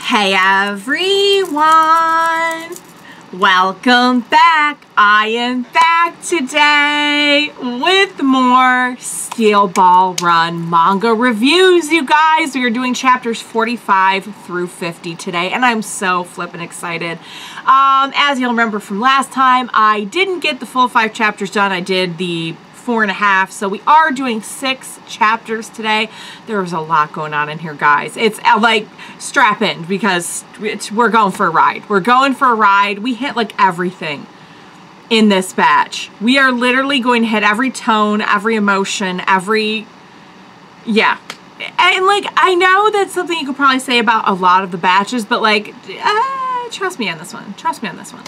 Hey everyone! Welcome back! I am back today with more Steel Ball Run manga reviews, you guys. We are doing chapters 45 through 50 today, and I'm so flippin' excited. As you'll remember from last time, I didn't get the full 5 chapters done. I did the 4.5, so we are doing 6 chapters today. There's a lot going on in here, guys. It's like strap in because we're going for a ride. We're going for a ride. We hit like everything in this batch. We are literally going to hit every tone, every emotion, yeah. And like, I know that's something you could probably say about a lot of the batches, but like, trust me on this one. Trust me on this one.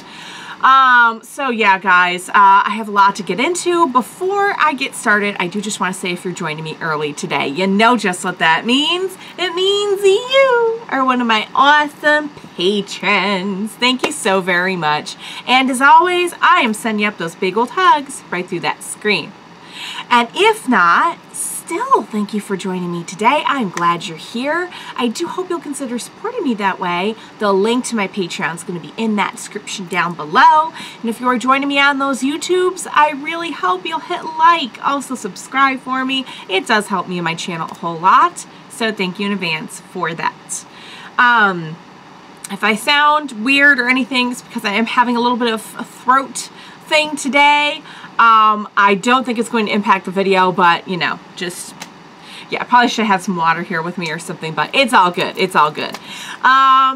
So yeah, guys, I have a lot to get into. Before I get started, I do just want to say if you're joining me early today, you know just what that means. It means you are one of my awesome patrons. Thank you so very much. And as always, I am sending you up those big old hugs right through that screen. And if not, still, thank you for joining me today. I'm glad you're here. I do hope you'll consider supporting me that way. The link to my Patreon is going to be in that description down below. And if you are joining me on those YouTubes, I really hope you'll hit like. Also subscribe for me. It does help me and my channel a whole lot. So thank you in advance for that. If I sound weird or anything, it's because I am having a little bit of a throat thing today. I don't think it's going to impact the video, but you know, just, yeah, I probably should have some water here with me or something, but it's all good. It's all good.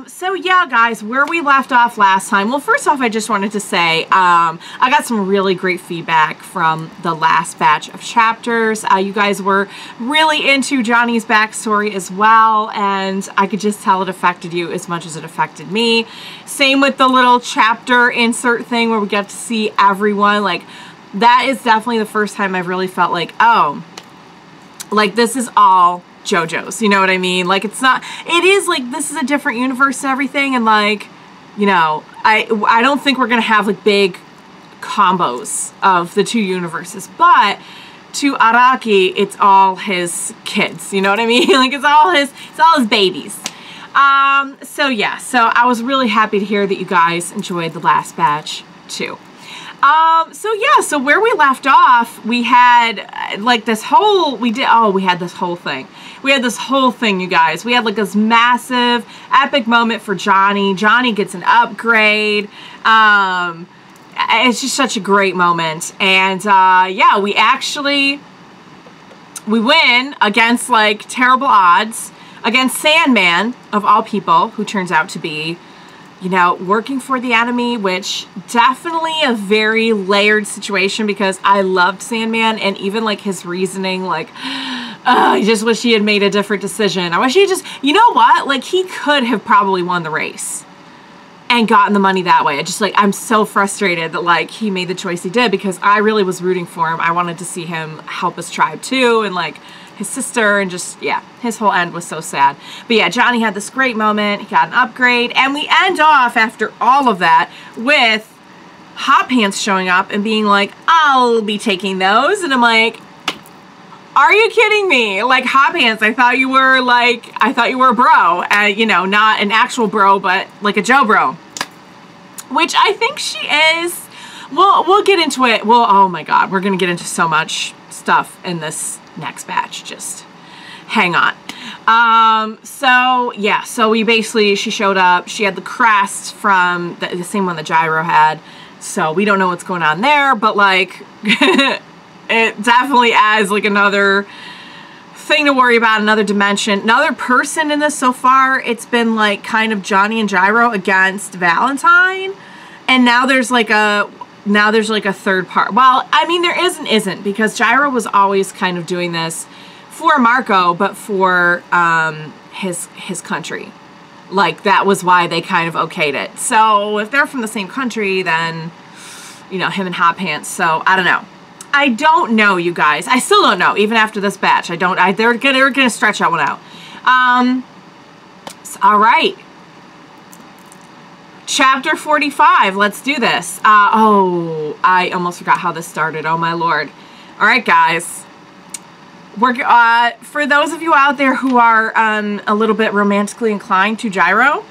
So yeah, guys, where we left off last time. Well, first off, I just wanted to say, I got some really great feedback from the last batch of chapters. You guys were really into Johnny's backstory as well, and I could just tell it affected you as much as it affected me. Same with the little chapter insert thing where we got to see everyone. Like, that is definitely the first time I've really felt like, oh, like this is all Jojo's, you know what I mean? Like, it's not, it is like, this is a different universe and everything, and like, you know, I don't think we're gonna have like big combos of the two universes, but to Araki, it's all his kids, you know what I mean? Like, it's all his babies. So yeah, so I was really happy to hear that you guys enjoyed the last batch too. So yeah, so where we left off, we had like this whole, we had this whole thing. We had this whole thing, you guys. We had like this massive epic moment for Johnny. Johnny gets an upgrade. It's just such a great moment. And, yeah, we win against like terrible odds against Sandman of all people, who turns out to be, you know, working for the enemy, which definitely a very layered situation because I loved Sandman, and even like his reasoning, like, I just wish he had made a different decision. I wish he just, you know what, like he could have probably won the race and gotten the money that way. I'm so frustrated that like he made the choice he did because I really was rooting for him. I wanted to see him help his tribe too, and like his sister, and just, yeah, his whole end was so sad. But yeah, Johnny had this great moment. He got an upgrade, and we end off after all of that with Hot Pants showing up and being like, I'll be taking those. And I'm like, are you kidding me? Like, Hot Pants, I thought you were a bro. You know, not an actual bro, but like a Joe bro, which I think she is. We'll get into it. Well, oh my God, we're gonna get into so much stuff in this next batch. Just hang on. So yeah, so we basically, she showed up. She had the crest from the same one that Gyro had. So we don't know what's going on there, but like, it definitely adds like another thing to worry about, another dimension, another person in this. So far, it's been like kind of Johnny and Gyro against Valentine, and now there's like a third part. Well, I mean, there isn't because Gyro was always kind of doing this for Marco, but for his country. Like, that was why they kind of okayed it. So if they're from the same country, then, you know, him and Hot Pants. So I don't know. I don't know, you guys. I still don't know, even after this batch. They're gonna stretch that one out. All right. Chapter 45, let's do this. Oh, I almost forgot how this started. Oh my Lord. All right, guys. for those of you out there who are a little bit romantically inclined to Gyro,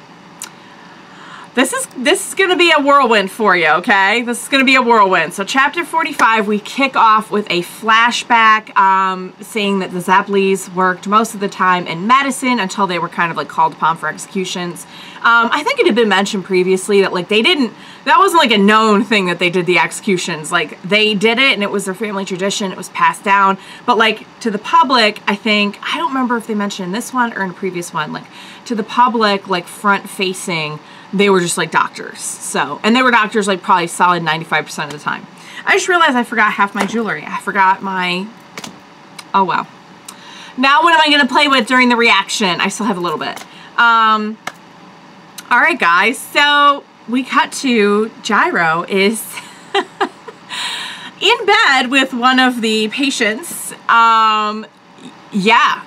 this is going to be a whirlwind for you, okay? This is going to be a whirlwind. So chapter 45, we kick off with a flashback saying that the Zeppelis worked most of the time in medicine until they were kind of like called upon for executions. I think it had been mentioned previously that like that wasn't like a known thing that they did the executions. Like they did it and it was their family tradition. It was passed down. But like to the public, I don't remember if they mentioned in this one or in a previous one, like to the public, like front facing, they were just like doctors. So, and they were doctors like probably solid 95% of the time. I just realized I forgot half my jewelry. I forgot my, oh well. Now what am I going to play with during the reaction? I still have a little bit. All right, guys. So we cut to Gyro is in bed with one of the patients. Yeah.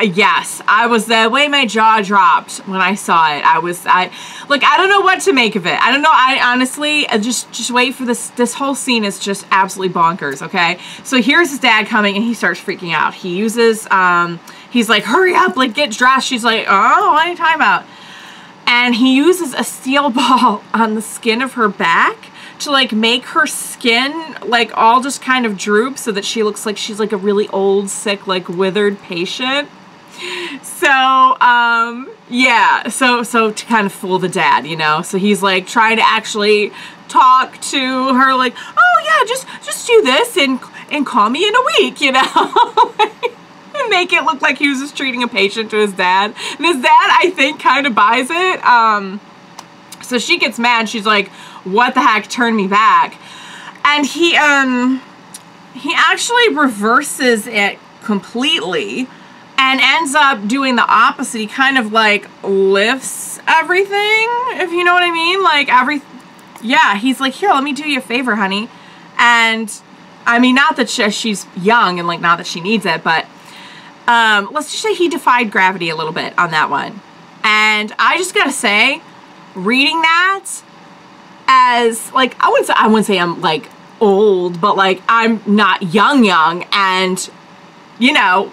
Yes, I was, the way my jaw dropped when I saw it. I don't know what to make of it. I don't know. I honestly, just wait for this whole scene is just absolutely bonkers, okay? So here's his dad coming and he starts freaking out. He uses, he's like, hurry up, like get dressed. She's like, oh, any time out. And he uses a steel ball on the skin of her back to like make her skin like all just kind of droop so that she looks like she's like a really old, sick, like withered patient. So, yeah, so to kind of fool the dad, you know, so he's like trying to actually talk to her like, oh yeah, just do this and call me in a week, you know, and make it look like he was just treating a patient to his dad. And his dad, I think, kind of buys it. So she gets mad. She's like, what the heck, turn me back. And he actually reverses it completely and ends up doing the opposite. He kind of like lifts everything, if you know what I mean. Like yeah, he's like, here, let me do you a favor, honey. And I mean, not that she's young and like not that she needs it, but let's just say he defied gravity a little bit on that one. And I just gotta say, reading that as like, I wouldn't say I'm like old, but like I'm not young, and you know,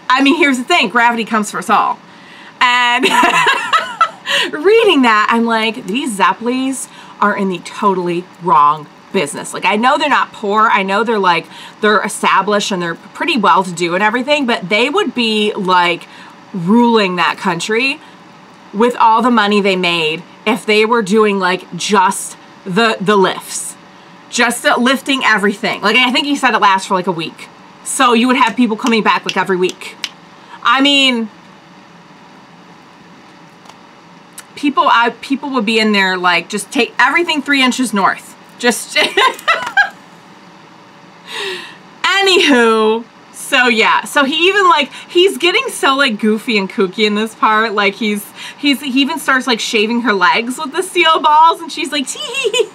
I mean, here's the thing, gravity comes for us all. And reading that, I'm like, these Zeppelis are in the totally wrong business. Like, I know they're not poor. I know they're established and they're pretty well-to-do and everything, but they would be like ruling that country with all the money they made if they were doing like just the lifts. Just lifting everything. Like, I think he said it lasts for like a week. So you would have people coming back like every week. I mean, people would be in there like, just take everything 3 inches north. Just, anywho, so yeah. So he even like, he's getting so like goofy and kooky in this part. Like he even starts like shaving her legs with the steel balls, and she's like, tee.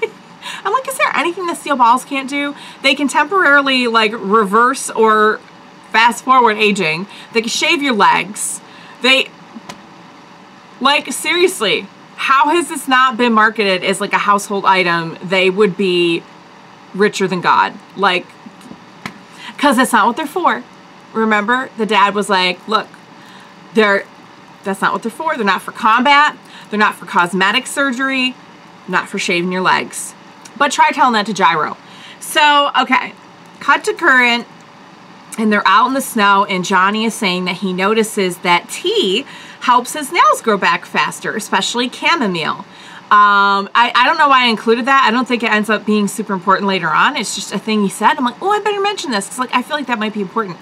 I'm like, is there anything the steel balls can't do? They can temporarily like reverse or fast forward aging. They can shave your legs. Like, seriously, how has this not been marketed as like a household item? They would be richer than God. Like, because that's not what they're for. Remember, the dad was like, look, that's not what they're for. They're not for combat. They're not for cosmetic surgery. Not for shaving your legs. But try telling that to Gyro. So, okay, cut to current, and they're out in the snow, and Johnny is saying that he notices that tea helps his nails grow back faster, especially chamomile. I don't know why I included that. I don't think it ends up being super important later on. It's just a thing he said. I'm like, oh, I better mention this. It's like, I feel like that might be important.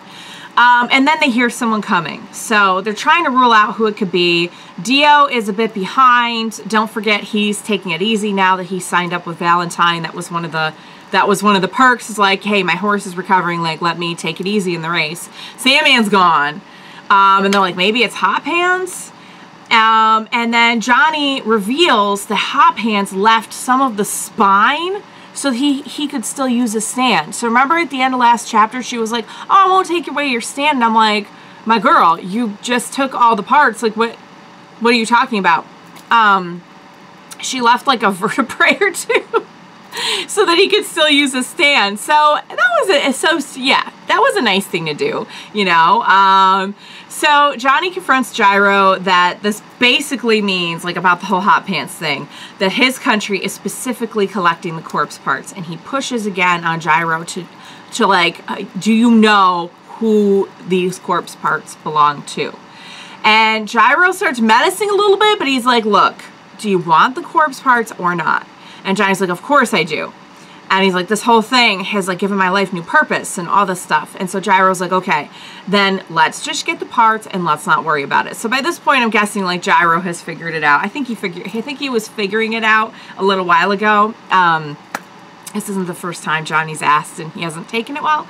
And then they hear someone coming. So they're trying to rule out who it could be. Dio is a bit behind. Don't forget, he's taking it easy now that he signed up with Valentine. That was one of the perks. Is like, hey, my horse is recovering. Like, let me take it easy in the race. Sandman's gone. And they're like, maybe it's Hop Hands. And then Johnny reveals that Hop Hands left some of the spine so he could still use a stand. So remember at the end of last chapter, she was like, oh, I won't take away your stand. And I'm like, my girl, you just took all the parts. Like, what are you talking about? She left like a vertebrae or two so that he could still use a stand. So that was it. So yeah, that was a nice thing to do, you know? So Johnny confronts Gyro that this basically means, like about the whole hot pants thing, that his country is specifically collecting the corpse parts. And he pushes again on Gyro to like, do you know who these corpse parts belong to? And Gyro starts menacing a little bit, but he's like, look, do you want the corpse parts or not? And Johnny's like, of course I do. And he's like, this whole thing has like given my life new purpose and all this stuff. And so Gyro's like, okay, then let's just get the parts and let's not worry about it. So by this point, I'm guessing like Gyro has figured it out. I think he was figuring it out a little while ago. This isn't the first time Johnny's asked and he hasn't taken it well.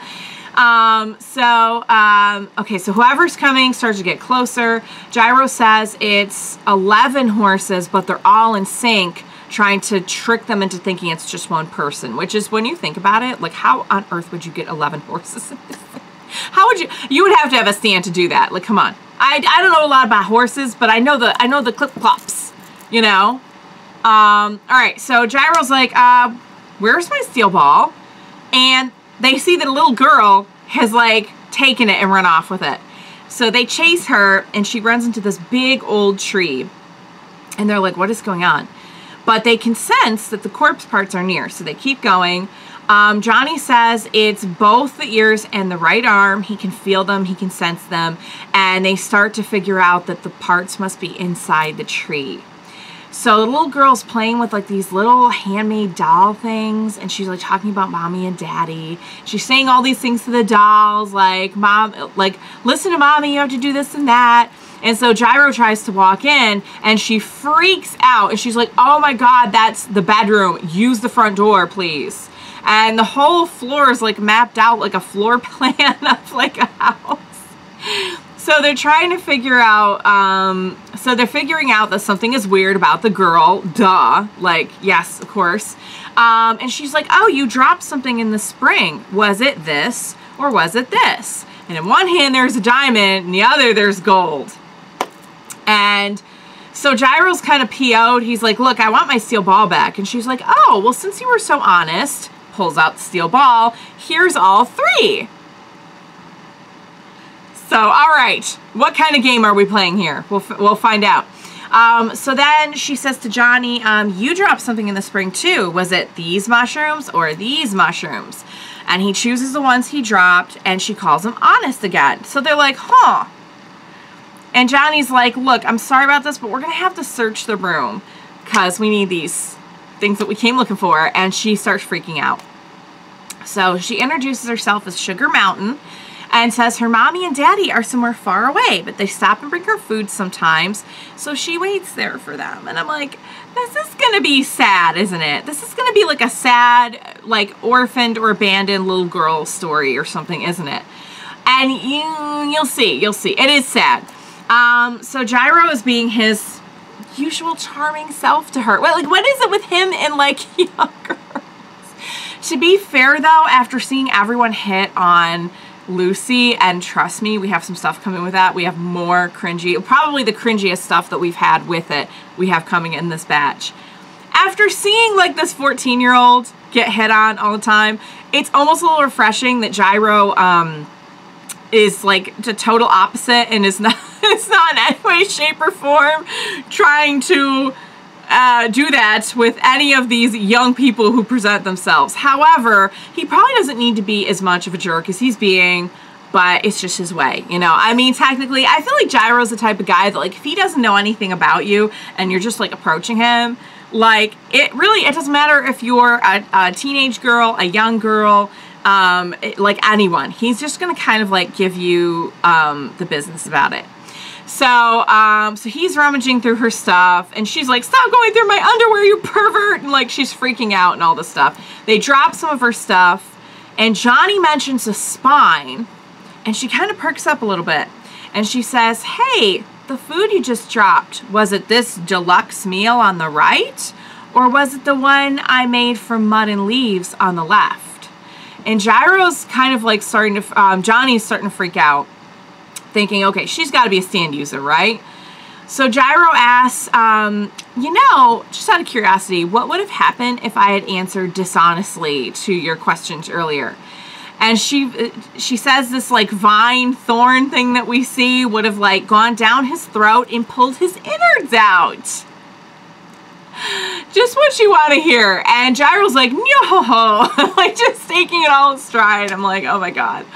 Okay, so whoever's coming starts to get closer. Gyro says it's 11 horses, but they're all in sync, trying to trick them into thinking it's just one person, which is, when you think about it, like, how on earth would you get 11 horses in this thing? How would you would have to have a stand to do that. Like, come on. I don't know a lot about horses, but I know the clip-clops, you know? All right, so Gyro's like, where's my steel ball? And they see that a little girl has, like, taken it and run off with it. So they chase her, and she runs into this big old tree. And they're like, what is going on? But they can sense that the corpse parts are near, so they keep going. Johnny says it's both the ears and the right arm. He can feel them, he can sense them, and they start to figure out that the parts must be inside the tree. So the little girl's playing with like these little handmade doll things, and she's like talking about mommy and daddy. She's saying all these things to the dolls, like, mom, like, listen to mommy, you have to do this and that. And so Gyro tries to walk in, and she freaks out, and she's like, oh my God, that's the bedroom. Use the front door, please. And the whole floor is like mapped out like a floor plan of like a house. So they're trying to figure out, they're figuring out that something is weird about the girl. Duh. Like, yes, of course. And she's like, oh, you dropped something in the spring. Was it this or was it this? And in one hand, there's a diamond, in the other, there's gold. And so Gyro's kind of PO'd. He's like, look, I want my steel ball back. And she's like, oh, well, since you were so honest, pulls out the steel ball. Here's all three. So, all right, what kind of game are we playing here? We'll find out. So then she says to Johnny, you dropped something in the spring too. Was it these mushrooms or these mushrooms? And he chooses the ones he dropped, and she calls him honest again. So they're like, huh. And Johnny's like, look, I'm sorry about this, but we're going to have to search the room because we need these things that we came looking for. And she starts freaking out. So she introduces herself as Sugar Mountain and says her mommy and daddy are somewhere far away, but they stop and bring her food sometimes. So she waits there for them. And I'm like, this is going to be sad, isn't it? This is going to be like a sad, like, orphaned or abandoned little girl story or something, isn't it? And you'll see. It is sad. So Gyro is being his usual charming self to her. Well, like, what is it with him and, like, young girls? To be fair, though, after seeing everyone hit on Lucy, and trust me, we have some stuff coming with that. We have more cringy, probably the cringiest stuff that we've had with it, we have coming in this batch. After seeing, like, this 14-year-old get hit on all the time, it's almost a little refreshing that Gyro, is like the total opposite and is not, it's not in any way, shape, or form trying to do that with any of these young people who present themselves. However, he probably doesn't need to be as much of a jerk as he's being, but it's just his way, you know? I mean, technically, I feel like Gyro's the type of guy that, like, if he doesn't know anything about you and you're just, like, approaching him, like, it doesn't matter if you're a teenage girl, a young girl, like anyone. He's just gonna kind of, like, give you the business about it. So, so he's rummaging through her stuff, and she's like, stop going through my underwear, you pervert! And, like, she's freaking out and all this stuff. They drop some of her stuff, and Johnny mentions a spine, and she kind of perks up a little bit. And she says, hey, the food you just dropped, was it this deluxe meal on the right? Or was it the one I made from mud and leaves on the left? And Gyro's kind of, like, starting to, Johnny's starting to freak out, thinking, okay, she's got to be a stand user, right? So Gyro asks, you know, just out of curiosity, what would have happened if I had answered dishonestly to your questions earlier? And she says this like vine thorn thing that we see would have like gone down his throat and pulled his innards out. Just what you want to hear. And Gyro's like, no, like just taking it all in stride. I'm like, oh my God.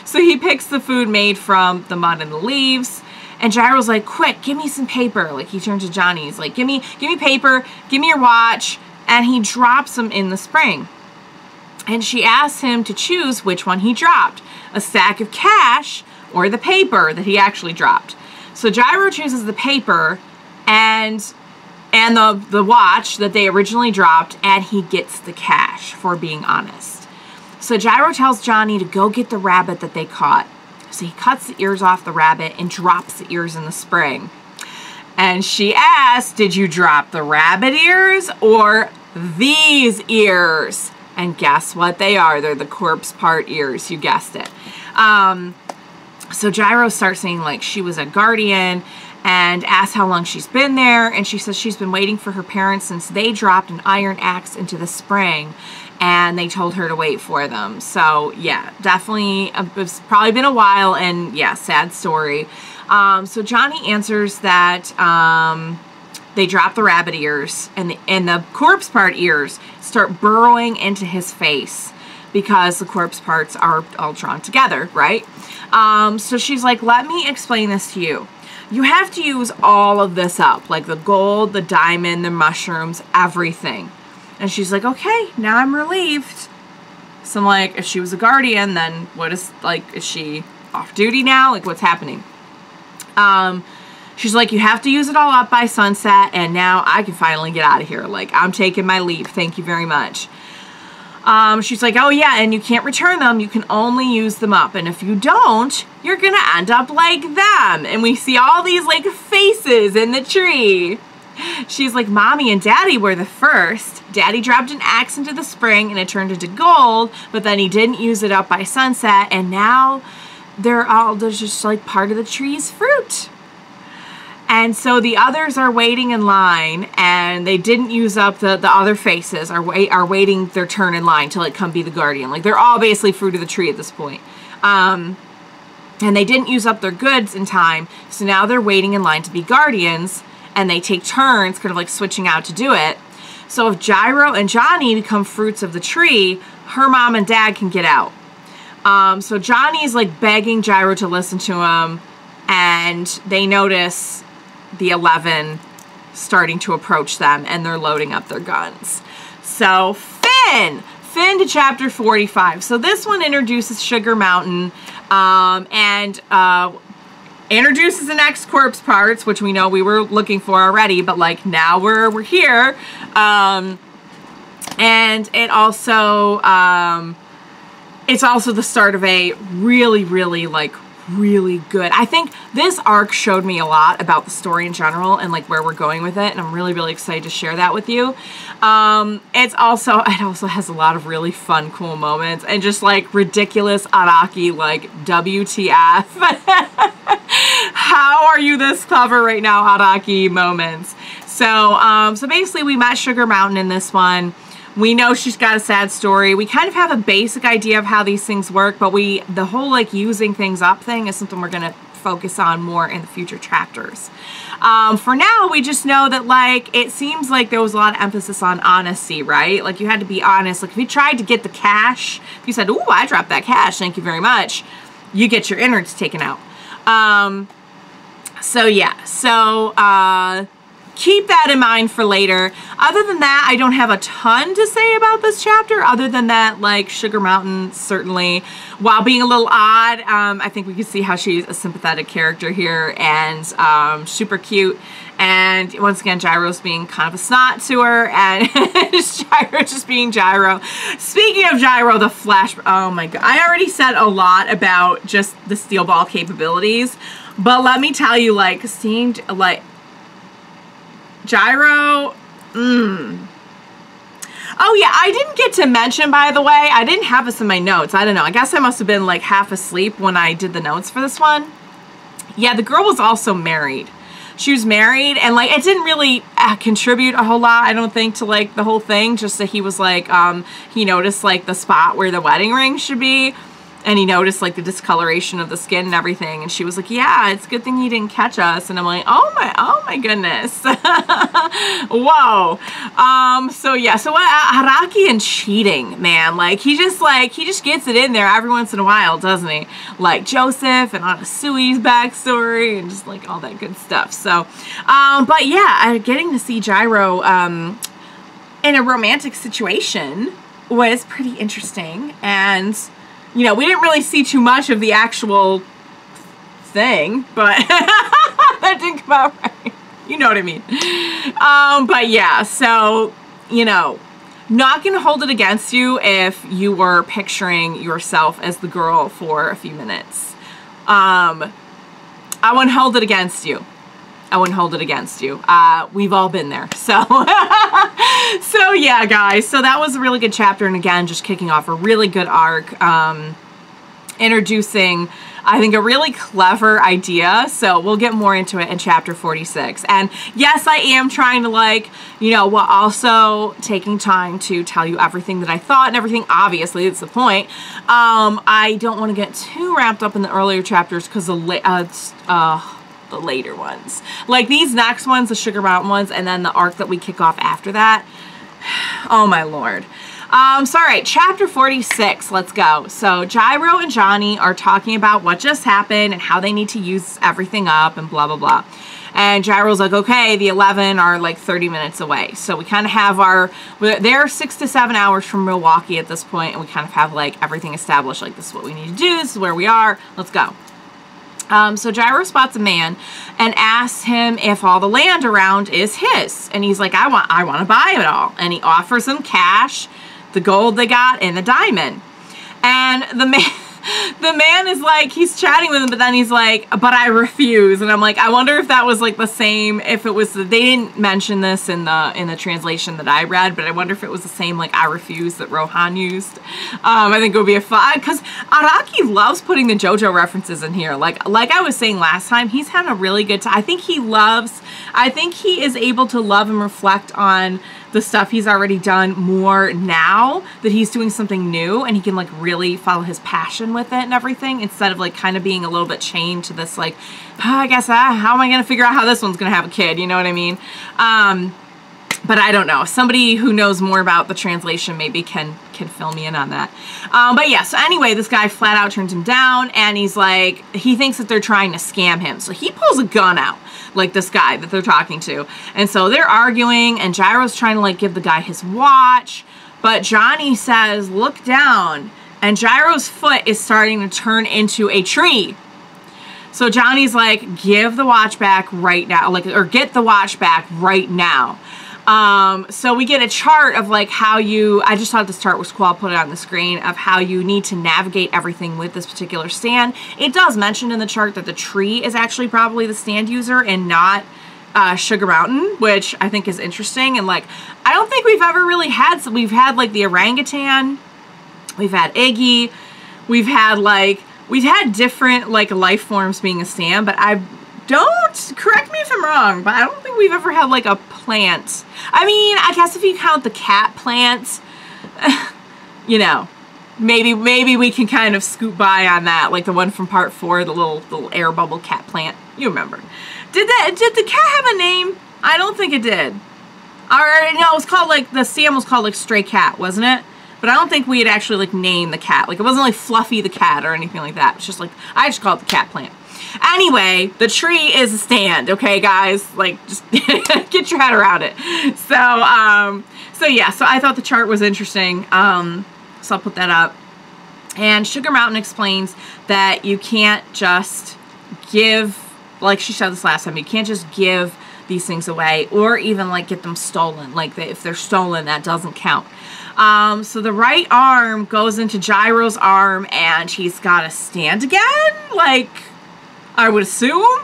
So he picks the food made from the mud and the leaves. And Gyro's like, quick, give me some paper. Like he turns to Johnny. He's like, give me paper, give me your watch. And he drops them in the spring. And she asks him to choose which one he dropped, a stack of cash or the paper that he actually dropped. So Gyro chooses the paper and the watch that they originally dropped, and he gets the cash for being honest. So Gyro tells Johnny to go get the rabbit that they caught. So he cuts the ears off the rabbit and drops the ears in the spring. And she asks, did you drop the rabbit ears or these ears? And guess what they are? They're the corpse part ears. You guessed it. So Gyro starts saying like she was a guardian and asks how long she's been there. And she says she's been waiting for her parents since they dropped an iron axe into the spring and they told her to wait for them. So yeah, definitely it's probably been a while, and yeah, sad story. So Johnny answers that they drop the rabbit ears, and the corpse part ears start burrowing into his face because the corpse parts are all drawn together, right? So she's like, let me explain this to you. You have to use all of this up, like the gold, the diamond, the mushrooms, everything. And she's like, okay, now I'm relieved. So I'm like, if she was a guardian, then what is, like, is she off duty now? Like, what's happening? She's like, you have to use it all up by sunset, and now I can finally get out of here. Like, I'm taking my leave. Thank you very much. She's like, oh yeah, and you can't return them. You can only use them up. And if you don't, you're going to end up like them. And we see all these, like, faces in the tree. She's like, Mommy and Daddy were the first. Daddy dropped an axe into the spring, and it turned into gold, but then he didn't use it up by sunset, and now they're just, like, part of the tree's fruit. And so the others are waiting in line, and they didn't use up the other faces are waiting their turn in line to like come be the guardian. Like they're all basically fruit of the tree at this point. And they didn't use up their goods in time, so now they're waiting in line to be guardians, and they take turns kind of like switching out to do it. So if Gyro and Johnny become fruits of the tree, her mom and dad can get out. So Johnny's like begging Gyro to listen to him, and they notice the 11 starting to approach them, and they're loading up their guns. So Finn to chapter 45. So this one introduces Sugar Mountain, and introduces the next corpse parts, which we know we were looking for already, but like now we're here. And it also it's also the start of a really good, I think this arc showed me a lot about the story in general and like where we're going with it, and I'm really excited to share that with you. It also has a lot of really fun, cool moments and just like ridiculous Araki like WTF how are you this clever right now Araki moments. So basically we met Sugar Mountain in this one. We know she's got a sad story. We kind of have a basic idea of how these things work, but the whole like using things up thing is something we're going to focus on more in the future chapters. For now, we just know that like it seems like there was a lot of emphasis on honesty, right? Like you had to be honest. Like if you tried to get the cash, if you said, "Ooh, I dropped that cash, thank you very much," you get your innards taken out. So yeah, so keep that in mind for later. Other than that, I don't have a ton to say about this chapter, other than that, like, Sugar Mountain, certainly, while being a little odd, I think we can see how she's a sympathetic character here, and super cute. And once again, Gyro's being kind of a snot to her, and Gyro just being Gyro. Speaking of Gyro, the flash, oh my god. I already said a lot about just the steel ball capabilities, but let me tell you, like, seeing, like, Gyro, Oh yeah, I didn't get to mention, by the way, I didn't have this in my notes. I don't know. I guess I must have been like half asleep when I did the notes for this one. Yeah, the girl was also married. She was married, and like it didn't really contribute a whole lot, I don't think, to like the whole thing. Just that he was like, he noticed like the spot where the wedding ring should be. And he noticed like the discoloration of the skin and everything. And she was like, yeah, it's a good thing he didn't catch us. And I'm like, oh my goodness. Whoa. So yeah, so what, Araki and cheating, man. Like he just gets it in there every once in a while, doesn't he? Like Joseph and Anasui's backstory and just like all that good stuff. So, but yeah, getting to see Gyro, in a romantic situation was pretty interesting. And you know, we didn't really see too much of the actual thing, but that didn't come out right. You know what I mean? But yeah, so, you know, not gonna hold it against you if you were picturing yourself as the girl for a few minutes. I wouldn't hold it against you. I wouldn't hold it against you. We've all been there. So, so yeah, guys. So that was a really good chapter. And again, just kicking off a really good arc. Introducing, I think, a really clever idea. So we'll get more into it in chapter 46. And yes, I am trying to, like, you know, while also taking time to tell you everything that I thought and everything. Obviously, it's the point. I don't want to get too wrapped up in the earlier chapters because the later ones, like these next ones, the Sugar Mountain ones, and then the arc that we kick off after that. Oh my lord. So all right, chapter 46, let's go. So Gyro and Johnny are talking about what just happened and how they need to use everything up and blah blah blah. And Gyro's like, okay, the 11 are like 30 minutes away. So we kind of have they're 6 to 7 hours from Milwaukee at this point, and we kind of have like everything established, like this is what we need to do, this is where we are, let's go. So Gyro spots a man and asks him if all the land around is his. And he's like, I want to buy it all. And he offers him cash, the gold they got, and the diamond. And the man is like, he's chatting with him, but then he's like, but I refuse. And I'm like, I wonder if that was like the same, if it was, they didn't mention this in the translation that I read, but I wonder if it was the same, like, I refuse that Rohan used. I think it would be a fun, because Araki loves putting the Jojo references in here. Like I was saying last time, he's having a really good time. I think he is able to love and reflect on the stuff he's already done more now that he's doing something new, and he can like really follow his passion with it and everything, instead of like kind of being a little bit chained to this like, oh, I guess how am I gonna figure out how this one's gonna have a kid, you know what I mean? But I don't know. Somebody who knows more about the translation maybe can fill me in on that. But yeah, so anyway, this guy flat out turns him down, and he's like, he thinks that they're trying to scam him. So he pulls a gun out, like this guy that they're talking to. And so they're arguing, and Gyro's trying to like give the guy his watch, but Johnny says, look down, and Gyro's foot is starting to turn into a tree. So Johnny's like, give the watch back right now, like, or get the watch back right now. So we get a chart of like how I just thought this chart was cool, I'll put it on the screen, of how you need to navigate everything with this particular stand. It does mention in the chart that the tree is actually probably the stand user and not Sugar Mountain, which I think is interesting. And like, I don't think we've ever really had, so we've had like the orangutan, we've had Iggy, we've had different like life forms being a stand, but correct me if I'm wrong, but I don't think we've ever had like a plant. I mean, I guess if you count the cat plant, you know, maybe we can kind of scoot by on that, like the one from part 4, the little air bubble cat plant. You remember? Did the cat have a name? I don't think it did. Or no, it was called like, the stand was called like Stray Cat, wasn't it? But I don't think we had actually like named the cat. Like it wasn't like Fluffy the cat or anything like that. It's just like, I just called it the cat plant. Anyway, the tree is a stand, okay, guys? Like, just get your head around it. So yeah, so I thought the chart was interesting. So I'll put that up. And Sugar Mountain explains that you can't just give, like she said this last time, you can't just give these things away or even like get them stolen. Like if they're stolen, that doesn't count. So the right arm goes into Gyro's arm, and he's got a stand again. Like, I would assume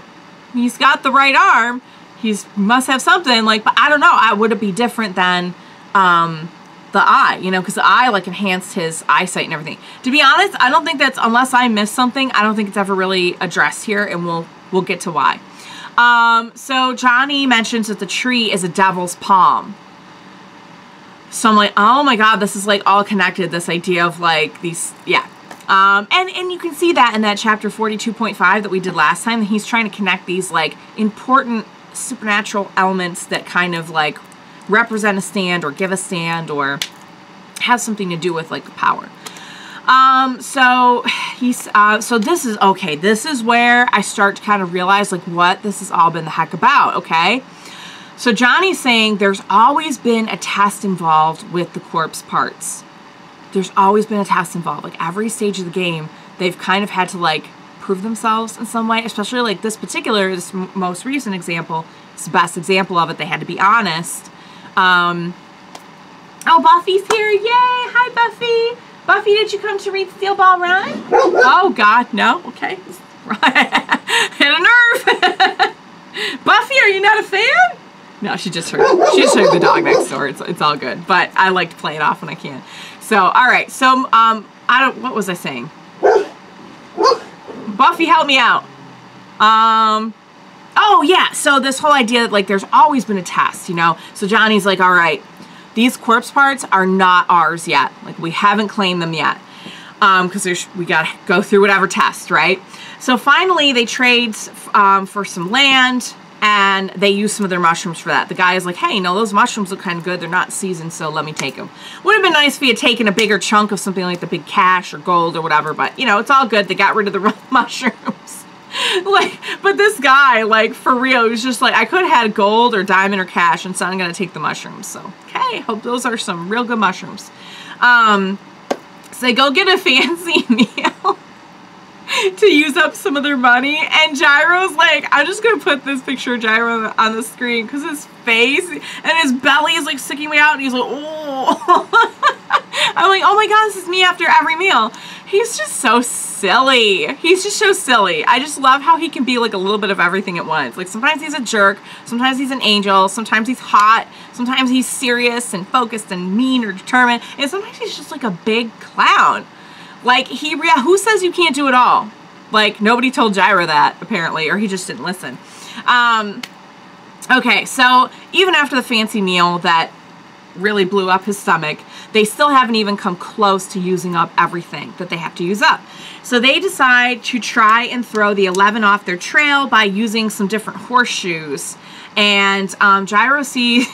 he's got the right arm. He must have something, like, but I don't know. Would it be different than the eye, you know, because the eye like enhanced his eyesight and everything. To be honest, I don't think that's, unless I missed something, I don't think it's ever really addressed here, and we'll get to why. So Johnny mentions that the tree is a devil's palm. So I'm like, oh my god, this is like all connected, this idea of like these, yeah. And you can see that in that chapter 42.5 that we did last time. He's trying to connect these like important supernatural elements that kind of like represent a stand or give a stand or have something to do with like power. So this is, okay, this is where I start to kind of realize like what this has all been the heck about, okay? So Johnny's saying there's always been a test involved with the corpse parts. There's always been a test involved. Like every stage of the game, they've kind of had to like prove themselves in some way, especially like this most recent example. It's the best example of it. They had to be honest. Oh, Buffy's here. Yay. Hi, Buffy. Buffy, did you come to read Steel Ball Run? Oh, God, no. Okay. Hit a nerve. Buffy, are you not a fan? No, she just heard the dog next door. It's all good. But I like to play it off when I can. So, all right. So, what was I saying? Buffy, help me out. Oh, yeah. So this whole idea that, like, there's always been a test, you know? So Johnny's like, all right, these corpse parts are not ours yet. Like, we haven't claimed them yet. Because we got to go through whatever test, right? So finally, they trade for some land, and they use some of their mushrooms for that. The guy is like, hey, you know, those mushrooms look kind of good. They're not seasoned, so let me take them. Would have been nice if he had taken a bigger chunk of something like the big cash or gold or whatever, but, you know, it's all good. They got rid of the mushrooms. Like, but this guy, like, for real, he was just like, I could have had gold or diamond or cash, and so I'm going to take the mushrooms. So, okay, hope those are some real good mushrooms. So they go get a fancy meal to use up some of their money, and Gyro's like, I'm just gonna put this picture of Gyro on the screen because his face and his belly is like sticking me out, and he's like, oh. I'm like, oh my god, this is me after every meal. He's just so silly. He's just so silly. I just love how he can be like a little bit of everything at once. Like sometimes he's a jerk, sometimes he's an angel, sometimes he's hot, sometimes he's serious and focused and mean or determined, and sometimes he's just like a big clown. Like, who says you can't do it all? Like, nobody told Gyro that, apparently, or he just didn't listen. Okay, so even after the fancy meal that really blew up his stomach, they still haven't even come close to using up everything that they have to use up. So they decide to try and throw the 11 off their trail by using some different horseshoes. And Gyro sees...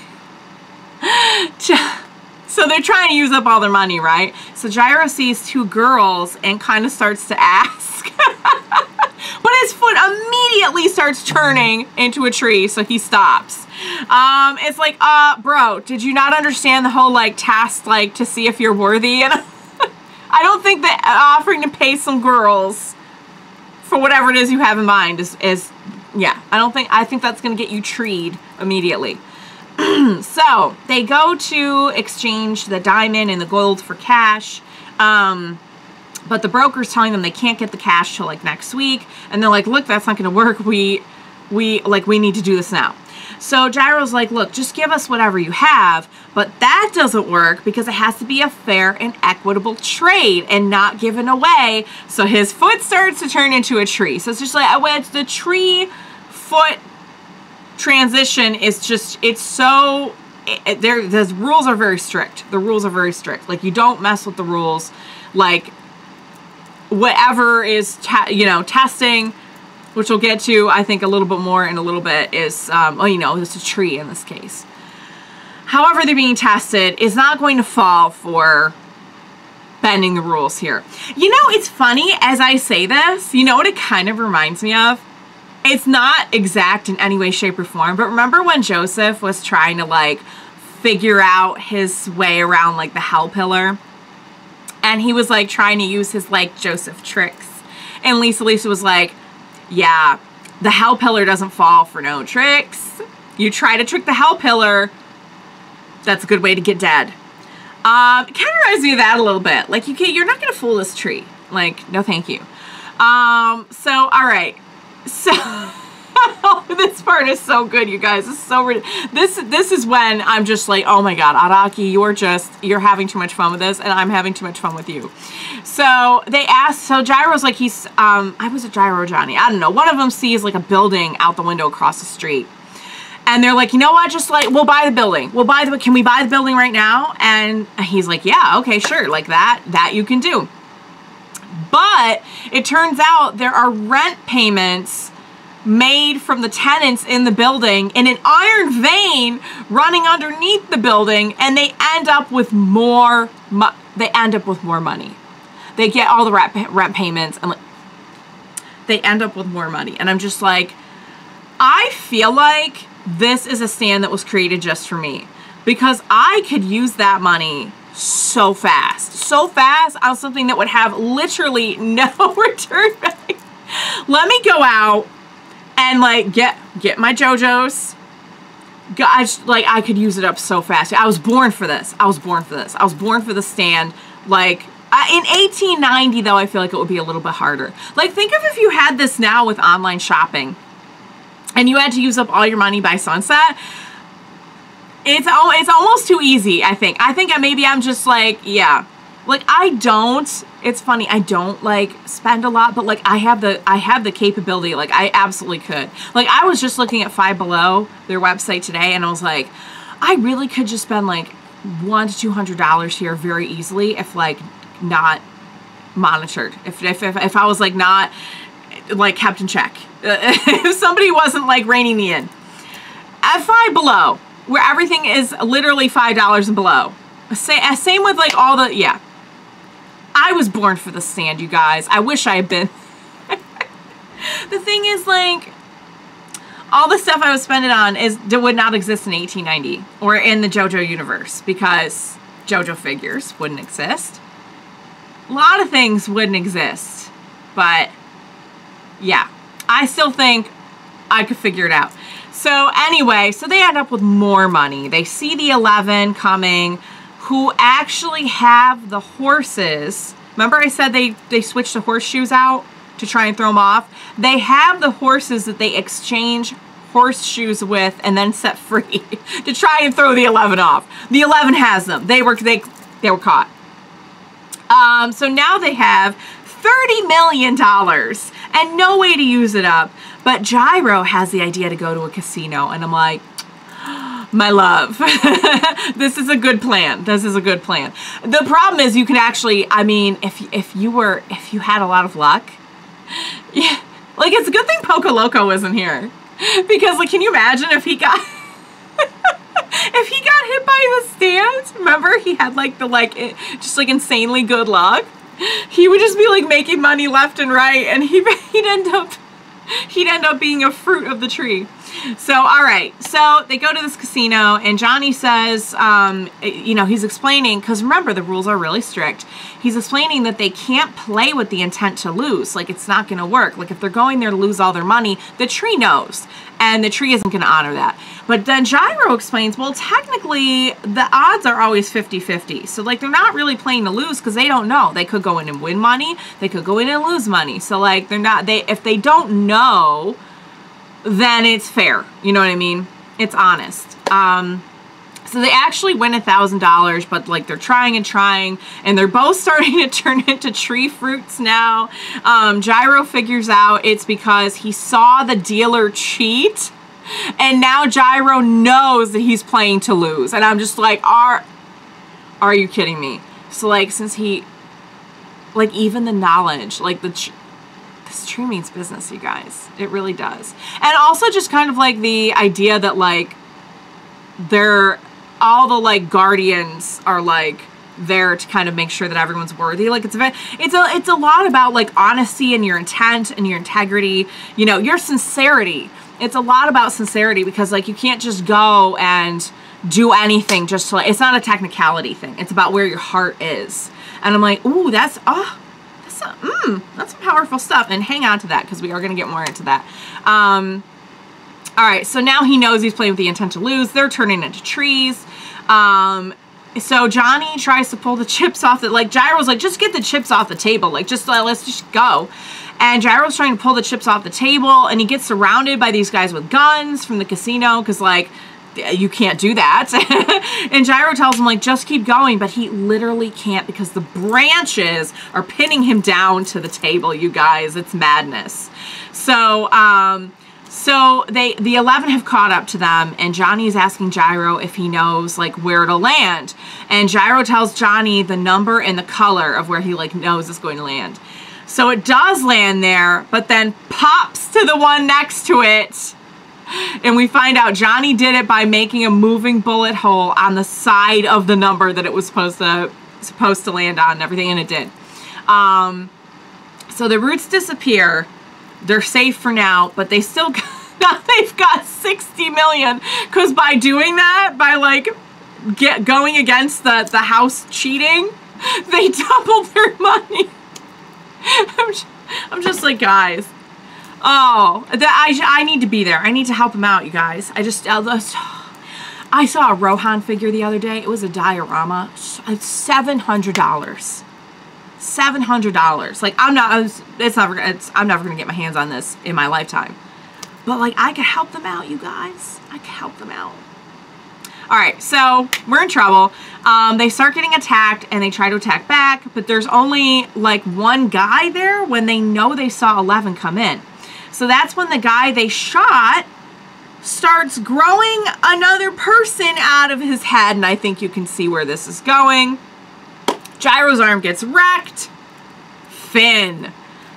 So they're trying to use up all their money, right? So Gyro sees two girls and kind of starts to ask. But his foot immediately starts turning into a tree, so he stops. It's like, bro, did you not understand the whole, like, task, like, to see if you're worthy? And I don't think that offering to pay some girls for whatever it is you have in mind is yeah, I think that's going to get you treed immediately. So they go to exchange the diamond and the gold for cash, but the broker's telling them they can't get the cash till like next week, and they're like, look, that's not gonna work. We need to do this now. So Gyro's like, look, just give us whatever you have, but that doesn't work because it has to be a fair and equitable trade and not given away. So his foot starts to turn into a tree. So it's just like, it's the tree foot transition is just, it's so, the rules are very strict. The rules are very strict. Like, you don't mess with the rules. Like, whatever is, testing, which we'll get to, I think, a little bit more in a little bit, is, it's a tree in this case. However they're being tested is not going to fall for bending the rules here. You know, it's funny, as I say this, you know what it kind of reminds me of? It's not exact in any way, shape, or form, but remember when Joseph was trying to, like, figure out his way around, like, the hell pillar? And he was, like, trying to use his, like, Joseph tricks. And Lisa was like, yeah, the hell pillar doesn't fall for no tricks. You try to trick the hell pillar, that's a good way to get dead. It kind of reminds me of that a little bit. Like, you're not going to fool this tree. Like, no thank you. So, all right. So, this part is so good, you guys. It's so this is when I'm just like, oh my god, Araki, you're having too much fun with this, and I'm having too much fun with you. So they asked, so Gyro's like, I was a Gyro or Johnny, I don't know. One of them sees like a building out the window across the street. And they're like, you know what, just like, we'll buy the building. Can we buy the building right now? And he's like, yeah, okay, sure, like that you can do. But it turns out there are rent payments made from the tenants in the building in an iron vein running underneath the building, and they end up with more money. They get all the rent payments, and they end up with more money. And I'm just like, I feel like this is a stand that was created just for me, because I could use that money so fast on something that would have literally no return back. Let me go out and like get my Jojos. I could use it up so fast. I was born for this. I was born for the stand. Like in 1890 though, I feel like it would be a little bit harder. Like think of if you had this now with online shopping and you had to use up all your money by sunset. It's almost too easy, I think. I think maybe I'm just like, yeah. Like it's funny, I don't like spend a lot, but like I have the capability. Like I absolutely could. Like I was just looking at Five Below, their website today, and I was like, I really could just spend like $100 to $200 here very easily if like not monitored. If I was like not like kept in check. If somebody wasn't like reining me in. At Five Below, where everything is literally $5 and below. Same with like all the, yeah. I was born for the stand, you guys. I wish I had been. The thing is like, all the stuff I was spending on would not exist in 1890 or in the Jojo universe, because Jojo figures wouldn't exist. A lot of things wouldn't exist, but yeah, I still think I could figure it out. So anyway, so they end up with more money. They see the 11 coming, who actually have the horses. Remember I said they switched the horseshoes out to try and throw them off? They have the horses that they exchange horseshoes with and then set free to try and throw the 11 off. The 11 has them. They were caught. So now they have $30 million and no way to use it up. But Gyro has the idea to go to a casino, and I'm like, my love, this is a good plan. This is a good plan. The problem is you can actually, I mean, if you had a lot of luck, yeah, like it's a good thing Poco Loco isn't here, because like, can you imagine if he got if he got hit by the stand? Remember he had like the just like insanely good luck. He would just be like making money left and right, and he'd end up being a fruit of the tree. So, all right. So they go to this casino, and Johnny says, you know, he's explaining, because remember, the rules are really strict. He's explaining that they can't play with the intent to lose. Like, it's not going to work. Like, if they're going there to lose all their money, the tree knows, and the tree isn't going to honor that. But then Gyro explains, well, technically, the odds are always 50-50. So, like, they're not really playing to lose because they don't know. They could go in and win money. They could go in and lose money. So, like, if they don't know, then it's fair. You know what I mean? It's honest. So they actually win $1,000, but like they're trying, and they're both starting to turn into tree fruits now. Gyro figures out it's because he saw the dealer cheat, and now Gyro knows that he's playing to lose. And I'm just like, are you kidding me? So like, since he, like even the knowledge, like this tree means business, you guys. It really does. And also just kind of like the idea that like all the like guardians are like there to kind of make sure that everyone's worthy. Like it's a lot about like honesty and your intent and your integrity, you know, your sincerity. It's a lot about sincerity, because like you can't just go and do anything just to like, it's not a technicality thing. It's about where your heart is. And I'm like, ooh, that's some powerful stuff. And hang on to that, because we are going to get more into that. All right, so now he knows he's playing with the intent to lose. They're turning into trees. So Johnny tries to pull the chips off the, like Gyro's like, just get the chips off the table. Like, just let's just go. And Gyro's trying to pull the chips off the table, and he gets surrounded by these guys with guns from the casino, because like, you can't do that. And Gyro tells him like, just keep going, but he literally can't, because the branches are pinning him down to the table, you guys. It's madness. So, so the 11 have caught up to them, and Johnny is asking Gyro if he knows like where to land. And Gyro tells Johnny the number and the color of where he like knows is going to land. So it does land there, but then pops to the one next to it. And we find out Johnny did it by making a moving bullet hole on the side of the number that it was supposed to land on and everything, and it did. So the roots disappear. They're safe for now, but they still now they've got 60 million, because by doing that, by like going against the house cheating, they doubled their money. I'm just like, guys, oh, I need to be there. I need to help them out, you guys. I saw a Rohan figure the other day. It was a diorama. It's $700. $700. Like, I'm never gonna get my hands on this in my lifetime. But like, I could help them out, you guys. I could help them out. All right, so we're in trouble. They start getting attacked and they try to attack back, but there's only like one guy there when they know they saw 11 come in. So that's when the guy they shot starts growing another person out of his head, and I think you can see where this is going. Gyro's arm gets wrecked. Finn.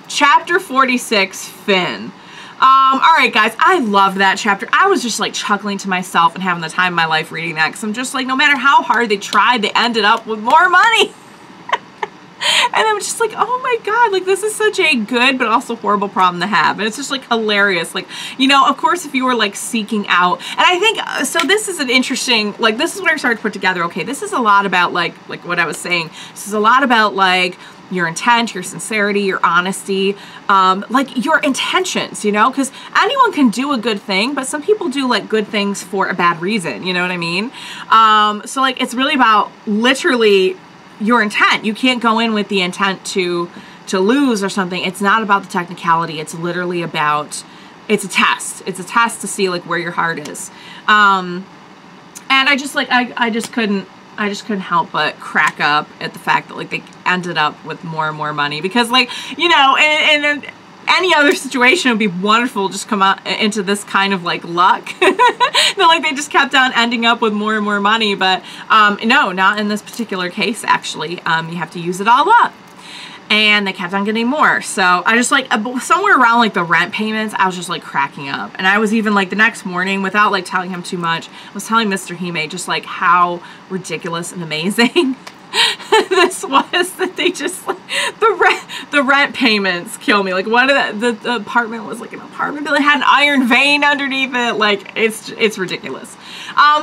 Chapter 46, Finn. All right, guys, I love that chapter. I was just like chuckling to myself and having the time of my life reading that, because I'm just like, no matter how hard they tried, they ended up with more money. And I'm just like, oh my God, like this is such a good but also horrible problem to have. And it's just like hilarious. Like, you know, of course, if you were like seeking out, and I think, so this is an interesting, like this is what I started to put together. Okay, this is a lot about like what I was saying. This is a lot about like your intent, your sincerity, your honesty, like your intentions, you know, because anyone can do a good thing, but some people do like good things for a bad reason. You know what I mean? So like, it's really about literally your intent. You can't go in with the intent to lose or something. It's not about the technicality. It's literally about, it's a test. It's a test to see like where your heart is. And I just like, I just couldn't help but crack up at the fact that like they ended up with more and more money, because like, you know, in any other situation it would be wonderful to just come out into this kind of like luck. No, like they just kept on ending up with more and more money, but no, not in this particular case actually. You have to use it all up. And they kept on getting more. So I just like, somewhere around like the rent payments, I was just like cracking up. And I was even like the next morning, without like telling him too much, I was telling Mr. Hime just like how ridiculous and amazing this was, that they just like, the rent payments kill me. Like one of the apartment was like an apartment building, had an iron vein underneath it. Like it's ridiculous.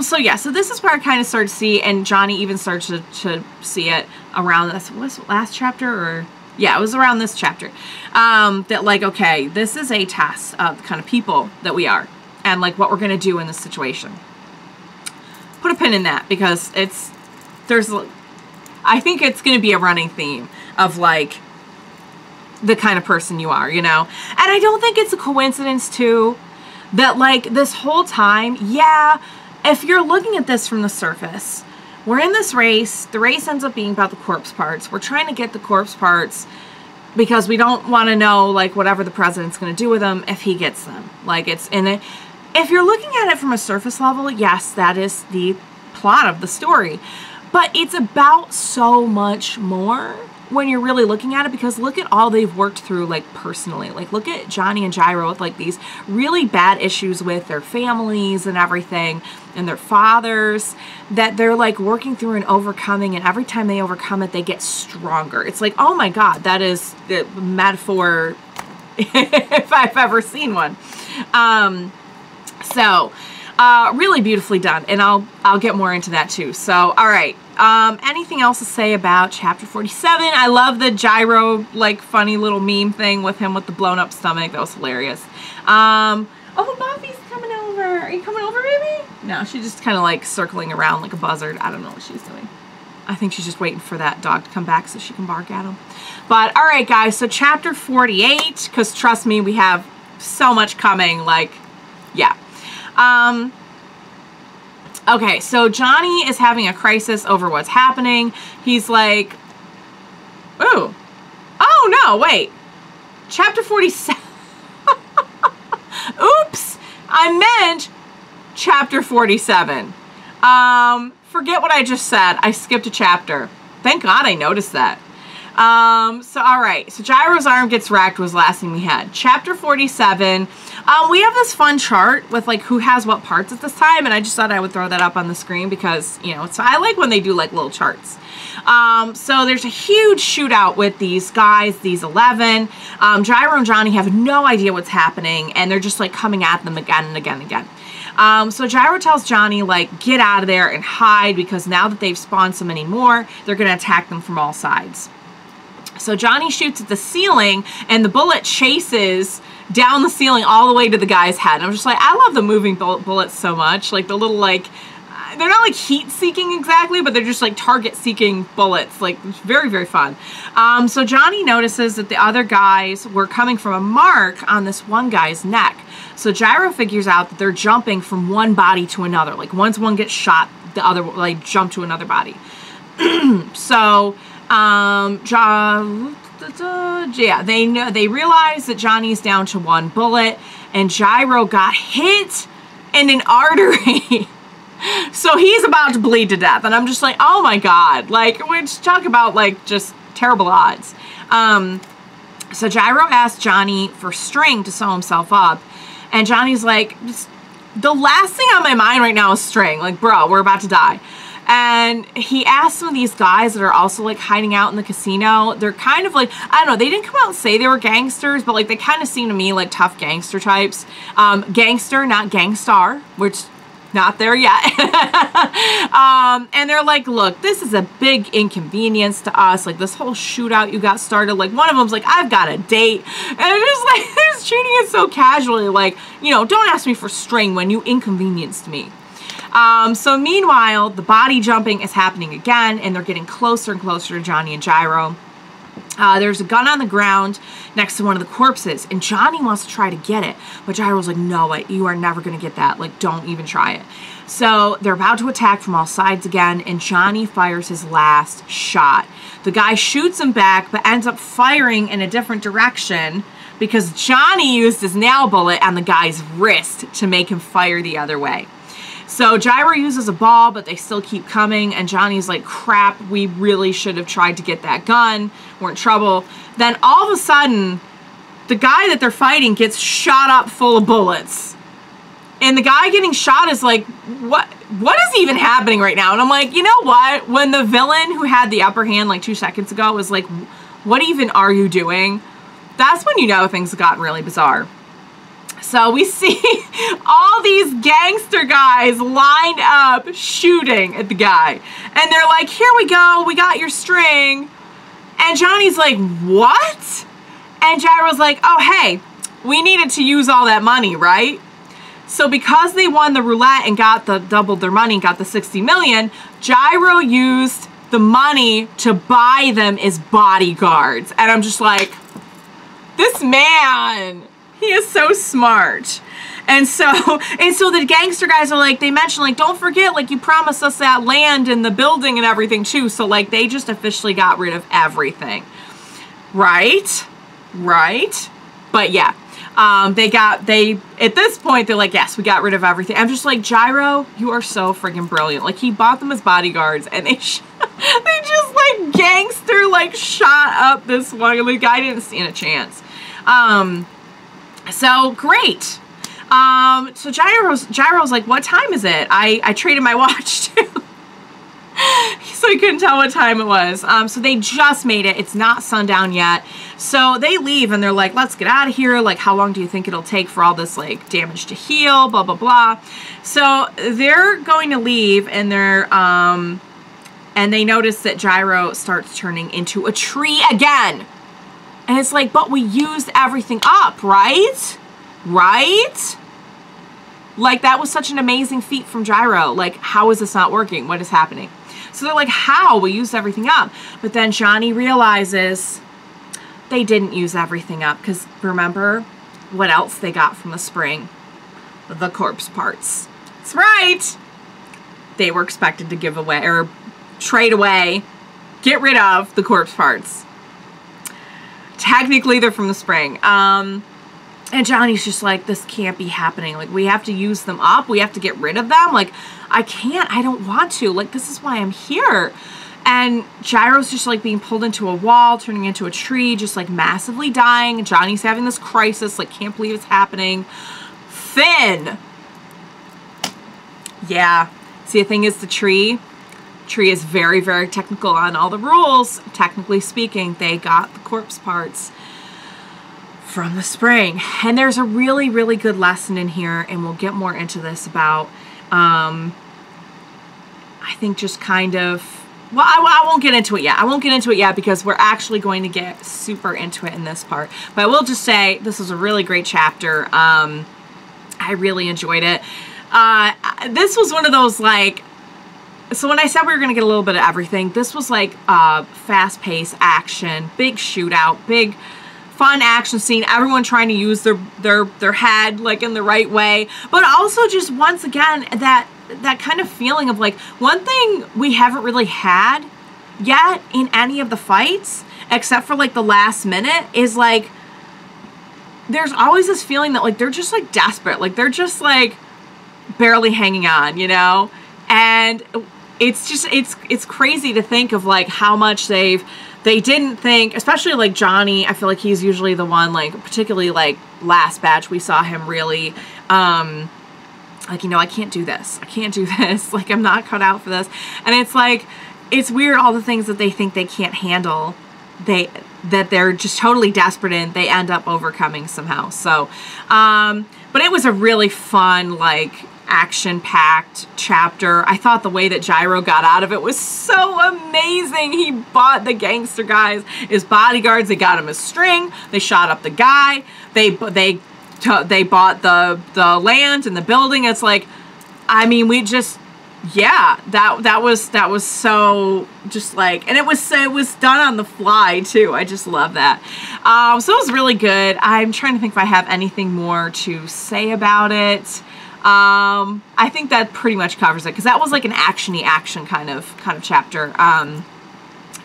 So yeah, so this is where I kind of started to see, and Johnny even started to see it around this, was it last chapter, or yeah, it was around this chapter, that like, okay, this is a test of the kind of people that we are and like what we're going to do in this situation. Put a pin in that, because I think it's going to be a running theme of like the kind of person you are, you know? And I don't think it's a coincidence too that like this whole time, yeah, if you're looking at this from the surface, we're in this race. The race ends up being about the corpse parts. We're trying to get the corpse parts because we don't want to know like whatever the president's going to do with them if he gets them. Like it's in it. If you're looking at it from a surface level, yes, that is the plot of the story. But it's about so much more when you're really looking at it, because look at all they've worked through like personally. Like look at Johnny and Gyro with like these really bad issues with their families and everything, and their fathers, that they're like working through and overcoming, and every time they overcome it they get stronger. It's like, oh my God, that is the metaphor if I've ever seen one. Really beautifully done, and I'll get more into that too. So all right, anything else to say about chapter 47? I love the Gyro like funny little meme thing with him with the blown up stomach. That was hilarious. Oh, Buffy's coming over. Are you coming over, baby? No, she's just kind of like circling around like a buzzard. I don't know what she's doing. I think she's just waiting for that dog to come back so she can bark at him. But all right, guys, so chapter 48, because trust me, we have so much coming. Like, yeah. Okay, so Johnny is having a crisis over what's happening. He's like, ooh, oh no, wait, chapter 47. Oops, I meant chapter 47. Forget what I just said. I skipped a chapter. Thank God I noticed that. So, all right. So, Gyro's arm gets wrecked was the last thing we had. Chapter 47. We have this fun chart with, like, who has what parts at this time. And I just thought I would throw that up on the screen because, you know, I like when they do, like, little charts. So, there's a huge shootout with these guys, these 11. Gyro and Johnny have no idea what's happening. And they're just, like, coming at them again and again and again. So Gyro tells Johnny, like, get out of there and hide because now that they've spawned so many more, they're going to attack them from all sides. So Johnny shoots at the ceiling, and the bullet chases down the ceiling all the way to the guy's head. And I'm just like, I love the moving bullets so much. Like, the little, like, they're not, like, heat-seeking exactly, but they're just, like, target-seeking bullets. Like, it's very, very fun. So Johnny notices that the other guys were coming from a mark on this one guy's neck. So Gyro figures out that they're jumping from one body to another. Like, once one gets shot, the other, like, jump to another body. So, yeah, they realize that Johnny's down to one bullet, and Gyro got hit in an artery. So he's about to bleed to death, and I'm just like, oh my god. Like, we're just talking about, like, just terrible odds. So Gyro asked Johnny for string to sew himself up. And Johnny's like, the last thing on my mind right now is string. Like, bro, we're about to die. And he asked some of these guys that are also, like, hiding out in the casino. They're kind of like, I don't know, they didn't come out and say they were gangsters, but, like, they kind of seem to me like tough gangster types. Gangster, not gangstar, which, not there yet. And they're like, look, this is a big inconvenience to us. Like, this whole shootout you got started. Like, one of them's like, I've got a date. And it's just like, they're just treating it so casually. Like, you know, don't ask me for string when you inconvenienced me. So meanwhile, the body jumping is happening again, and they're getting closer and closer to Johnny and Gyro. There's a gun on the ground next to one of the corpses, and Johnny wants to try to get it, but Gyro's like, no, you are never going to get that. Like, don't even try it. So they're about to attack from all sides again, and Johnny fires his last shot. The guy shoots him back, but ends up firing in a different direction because Johnny used his nail bullet on the guy's wrist to make him fire the other way. So Gyro uses a ball, but they still keep coming, and Johnny's like, crap, we really should have tried to get that gun. We're in trouble. Then all of a sudden, the guy that they're fighting gets shot up full of bullets. And the guy getting shot is like, what is even happening right now? And I'm like, you know what? When the villain who had the upper hand like 2 seconds ago was like, what even are you doing? That's when you know things have gotten really bizarre. So we see all these gangster guys lined up shooting at the guy. And they're like, here we go, we got your string. And Johnny's like, what? And Gyro's like, oh, hey, we needed to use all that money, right? So because they won the roulette and doubled their money, got the 60 million, Gyro used the money to buy them as bodyguards. And I'm just like, this man, he is so smart. And so the gangster guys are like, they mention, like, don't forget, like, you promised us that land and the building and everything too. So, like, they just officially got rid of everything. Right? Right? But yeah, at this point, they're like, yes, we got rid of everything. I'm just like, Gyro, you are so friggin' brilliant. Like, he bought them as bodyguards, and they just, like, gangster, like, shot up this one. And the guy didn't stand a chance. So, great. So Gyro's like, what time is it? I traded my watch, too. So he couldn't tell what time it was. So they just made it. It's not sundown yet. So they leave, and they're like, let's get out of here. Like, how long do you think it'll take for all this, like, damage to heal? Blah, blah, blah. So they're going to leave, and and they notice that Gyro starts turning into a tree again. And it's like, but we used everything up, right? Right? Like, that was such an amazing feat from Gyro. Like, how is this not working? What is happening? So they're like, how? We used everything up. But then Johnny realizes they didn't use everything up. Because remember what else they got from the spring? The corpse parts. That's right. They were expected to give away, or trade away, get rid of the corpse parts. Technically, they're from the spring. And Johnny's just like, this can't be happening. Like, we have to use them up. We have to get rid of them. Like, I can't. I don't want to. Like, this is why I'm here. And Gyro's just like being pulled into a wall, turning into a tree, just like massively dying. Johnny's having this crisis, like can't believe it's happening. Finn. Yeah. See, the thing is the tree is very, very technical on all the rules. Technically speaking, they got the corpse parts from the spring. And there's a really, really good lesson in here, and we'll get more into this about, I think just kind of, well, I won't get into it yet. I won't get into it yet because we're actually going to get super into it in this part. But I will just say this was a really great chapter. I really enjoyed it. This was one of those, like, so when I said we were going to get a little bit of everything, this was like fast-paced action, big shootout, big fun action scene, everyone trying to use their head like in the right way, but also just once again that kind of feeling of like, one thing we haven't really had yet in any of the fights, except for like the last minute, is like there's always this feeling that like they're just like desperate, like they're just like barely hanging on, you know? And it's just, it's crazy to think of like how much they didn't think, especially like Johnny. I feel like he's usually the one, like particularly like last batch, we saw him really like, you know, I can't do this, like I'm not cut out for this. And it's like, it's weird, all the things that they think they can't handle, that they're just totally desperate in, they end up overcoming somehow. So but it was a really fun, like, action-packed chapter. I thought the way that Gyro got out of it was so amazing. He bought the gangster guys, his bodyguards, they got him a string, they shot up the guy, they bought the land and the building. It's like, I mean, we just, yeah, that was so just like, and it was done on the fly too. I just love that. So it was really good. I'm trying to think if I have anything more to say about it. I think that pretty much covers it, because that was like an action-y action kind of chapter.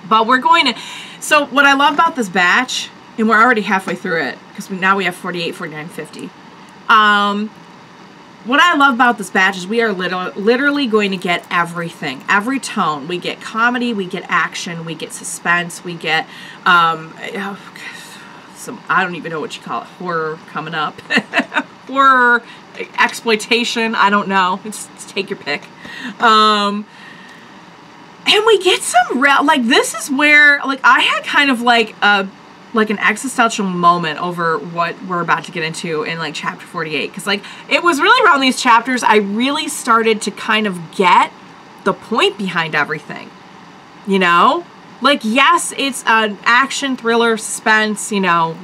But we're going to, so what I love about this batch, and we're already halfway through it, because now we have 48, 49, 50. What I love about this batch is we are literally going to get everything, every tone. We get comedy, we get action, we get suspense, we get, some, I don't even know what you call it, horror coming up. Horror, exploitation, I don't know. It's take your pick. And we get some real, like, this is where, like, I had kind of like an existential moment over what we're about to get into in like chapter 48, because like it was really around these chapters I really started to kind of get the point behind everything, you know? Like, yes, it's an action thriller, suspense, you know,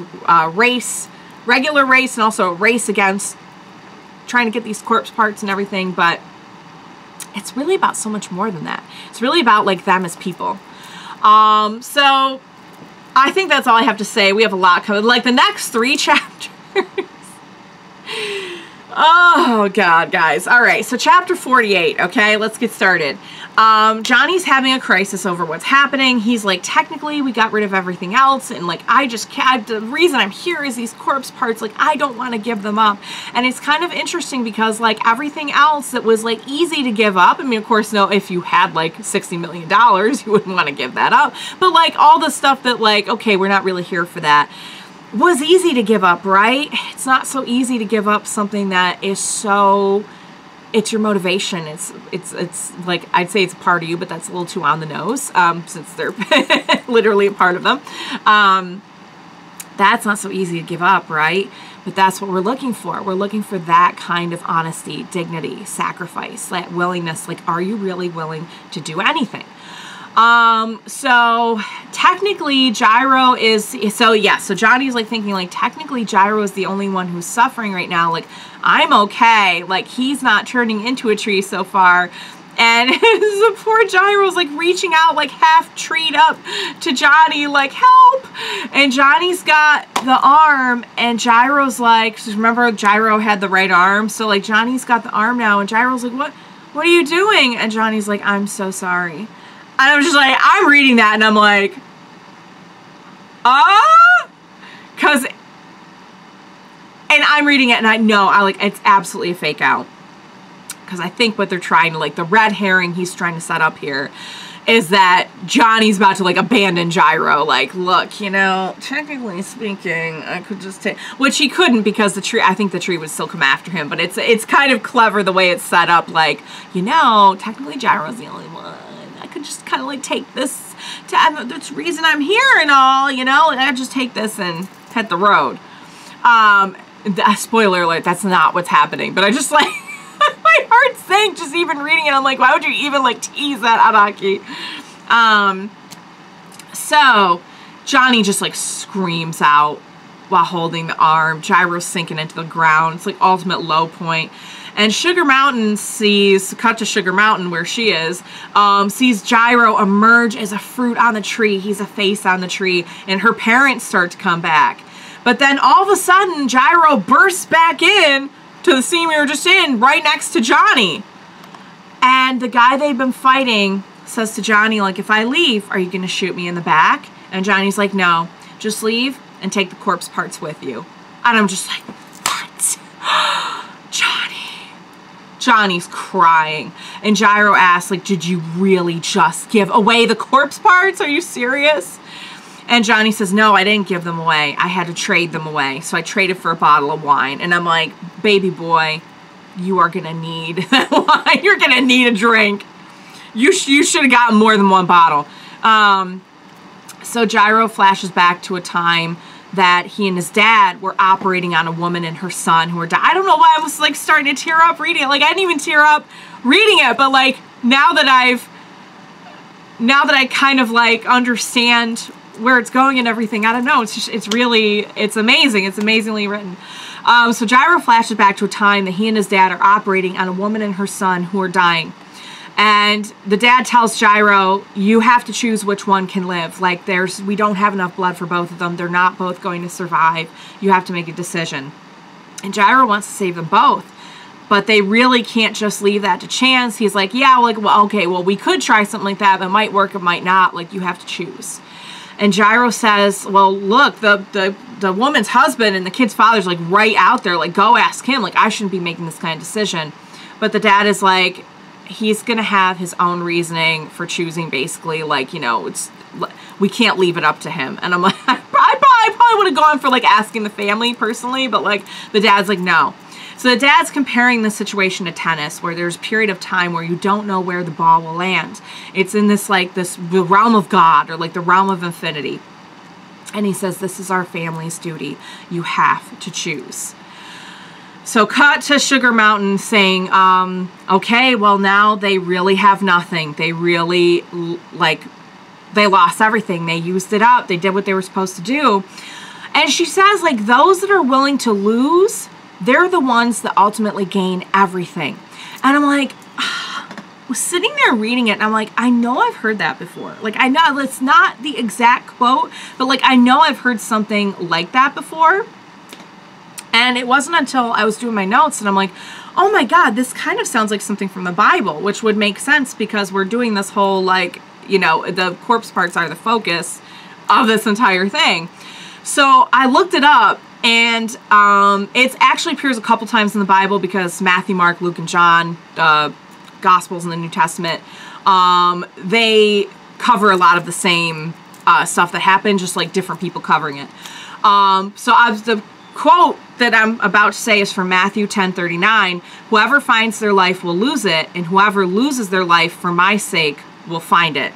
regular race, and also a race against trying to get these corpse parts and everything, but it's really about so much more than that. It's really about like them as people. So I think that's all I have to say. We have a lot coming. Like the next 3 chapters. Oh God, guys. All right. So chapter 48. Okay, let's get started. Johnny's having a crisis over what's happening. He's like, technically we got rid of everything else, and like I just can't, the reason I'm here is these corpse parts, like I don't want to give them up. And it's kind of interesting because like everything else that was like easy to give up, I mean, of course, no, if you had like $60 million, you wouldn't want to give that up, but like all the stuff that like, okay, we're not really here for that, was easy to give up, right? It's not so easy to give up something that is so, it's your motivation. It's like, I'd say it's a part of you, but that's a little too on the nose, since they're literally a part of them. That's not so easy to give up, right? But that's what we're looking for. We're looking for that kind of honesty, dignity, sacrifice, that willingness. Like, are you really willing to do anything? So technically Gyro is, so yeah, so Johnny's like thinking like, technically Gyro is the only one who's suffering right now. Like, I'm okay. Like, he's not turning into a tree so far. And the poor Gyro's like reaching out, like half treed up to Johnny, like, help. And Johnny's got the arm, and Gyro's like, remember Gyro had the right arm. So like Johnny's got the arm now, and Gyro's like, what are you doing? And Johnny's like, I'm so sorry. And I'm just like, I'm reading that and I'm like, because, and I'm reading it and I know, it's absolutely a fake out. Because I think what they're trying to, like, the red herring he's trying to set up here is that Johnny's about to like abandon Gyro. Like, look, you know, technically speaking, I could just take, which he couldn't because the tree, I think the tree would still come after him, but it's kind of clever the way it's set up. Like, you know, technically Gyro's the only one. I could just kind of like take this that's the reason I'm here and all, you know, and I just take this and hit the road. Spoiler alert, that's not what's happening, but I just like, my heart sank just even reading it. I'm like, why would you even like tease that, Araki? So Johnny just like screams out while holding the arm. Gyro's sinking into the ground. It's like ultimate low point. And Sugar Mountain cut to Sugar Mountain where she is, sees Gyro emerge as a fruit on the tree. He's a face on the tree, and her parents start to come back. But then all of a sudden, Gyro bursts back in to the scene we were just in, right next to Johnny. And the guy they've been fighting says to Johnny, like, if I leave, are you going to shoot me in the back? And Johnny's like, no, just leave and take the corpse parts with you. And I'm just like, what? Johnny's crying. And Gyro asks, like, did you really just give away the corpse parts? Are you serious? And Johnny says, no, I didn't give them away. I had to trade them away. So I traded for a bottle of wine. And I'm like, baby boy, you are going to need that wine. You're going to need a drink. You should have gotten more than one bottle. So Gyro flashes back to a time that he and his dad were operating on a woman and her son who were dying. I don't know why I was like starting to tear up reading it. Like, I didn't even tear up reading it, but like now that I kind of like understand where it's going and everything, I don't know. It's amazing. It's amazingly written. So Gyro flashes back to a time that he and his dad are operating on a woman and her son who are dying. And the dad tells Gyro, you have to choose which one can live. Like, we don't have enough blood for both of them. They're not both going to survive. You have to make a decision. And Gyro wants to save them both. But they really can't just leave that to chance. He's like, yeah, like, well, okay, well, we could try something like that, but it might work, it might not. Like, you have to choose. And Gyro says, well, look, the woman's husband and the kid's father's like right out there. Like, go ask him. Like, I shouldn't be making this kind of decision. But the dad is like, he's going to have his own reasoning for choosing, basically, like, you know, we can't leave it up to him. And I'm like, I probably would have gone for, like, asking the family personally, but, like, the dad's like, no. So the dad's comparing the situation to tennis, where there's a period of time where you don't know where the ball will land. It's in this, like, the realm of God, or, like, the realm of infinity. And he says, this is our family's duty. You have to choose. So cut to Sugar Mountain saying, okay, well, now they really have nothing. They really, like, they lost everything. They used it up. They did what they were supposed to do. And she says, like, those that are willing to lose, they're the ones that ultimately gain everything. And I'm like, I was sitting there reading it, and I'm like, I know I've heard that before. Like, I know it's not the exact quote, but, like, I know I've heard something like that before. And it wasn't until I was doing my notes and I'm like, oh my God, this kind of sounds like something from the Bible, which would make sense because we're doing this whole, like, you know, the corpse parts are the focus of this entire thing. So I looked it up, and it actually appears a couple times in the Bible because Matthew, Mark, Luke, and John, Gospels in the New Testament, they cover a lot of the same stuff that happened, just like different people covering it. So the quote that I'm about to say is from Matthew 10:39. Whoever finds their life will lose it, and whoever loses their life for my sake will find it.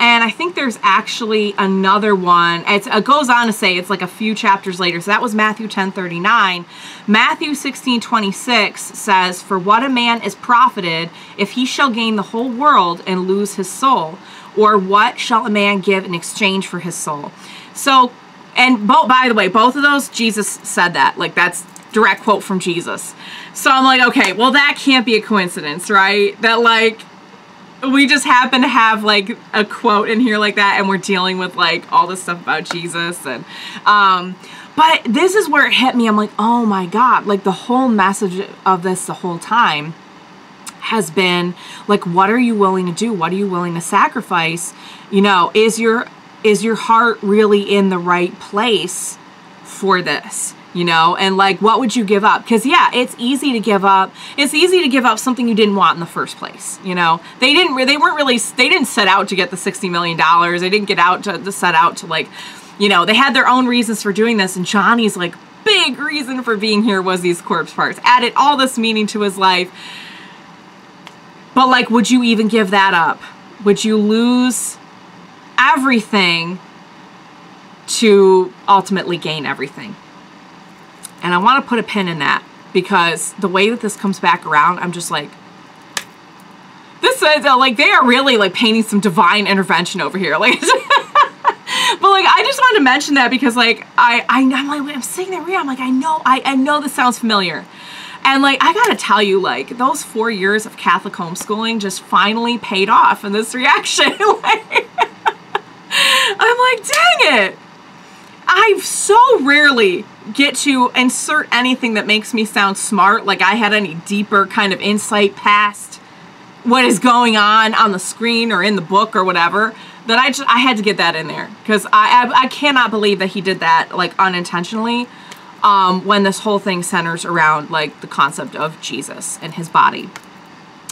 And I think there's actually another one. It goes on to say, it's like a few chapters later. So that was Matthew 10:39. Matthew 16:26 says, for what a man is profited if he shall gain the whole world and lose his soul? Or what shall a man give in exchange for his soul? So, and by the way, both of those, Jesus said that. Like, that's direct quote from Jesus. So I'm like, okay, well, that can't be a coincidence, right? That, like, we just happen to have, like, a quote in here like that, and we're dealing with, like, all this stuff about Jesus. And but this is where it hit me. I'm like, oh my God, like, the whole message of this the whole time has been, like, what are you willing to do? What are you willing to sacrifice? You know, is your heart really in the right place for this? you know, and like, what would you give up? Because yeah, it's easy to give up. It's easy to give up something you didn't want in the first place. You know, they didn't set out to get the $60 million. They didn't get out to set out to, like, you know, they had their own reasons for doing this. And Johnny's like big reason for being here was these corpse parts, added all this meaning to his life. But like, would you even give that up? Would you lose everything to ultimately gain everything? And I want to put a pin in that, because the way that this comes back around, I'm just like, this is like, they are really like painting some divine intervention over here. Like, but like, I just wanted to mention that because like, I'm like, I'm sitting there, I'm like, I know this sounds familiar. And like, I gotta tell you, like, those 4 years of Catholic homeschooling just finally paid off in this reaction. Like, I'm like, dang it. I so rarely get to insert anything that makes me sound smart, like I had any deeper kind of insight past what is going on the screen or in the book or whatever, that I had to get that in there, because I cannot believe that he did that like unintentionally, when this whole thing centers around like the concept of Jesus and his body.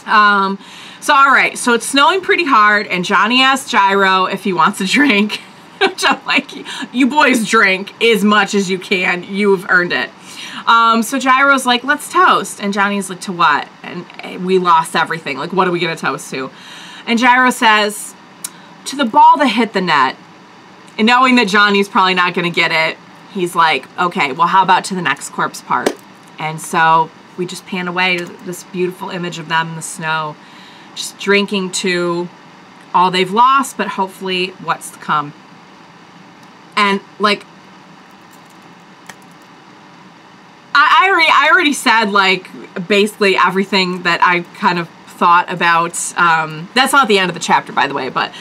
So all right, so it's snowing pretty hard, and Johnny asks Gyro if he wants a drink. Which I'm like, you boys drink as much as you can. You've earned it. So Gyro's like, let's toast. And Johnny's like, to what? And we lost everything. Like, what are we going to toast to? And Gyro says, to the ball that hit the net. And knowing that Johnny's probably not going to get it, he's like, okay, well, how about to the next corpse part? And so we just pan away to this beautiful image of them in the snow, just drinking to all they've lost, but hopefully what's to come. And like, I already said like basically everything that I kind of thought about. That's not the end of the chapter, by the way, but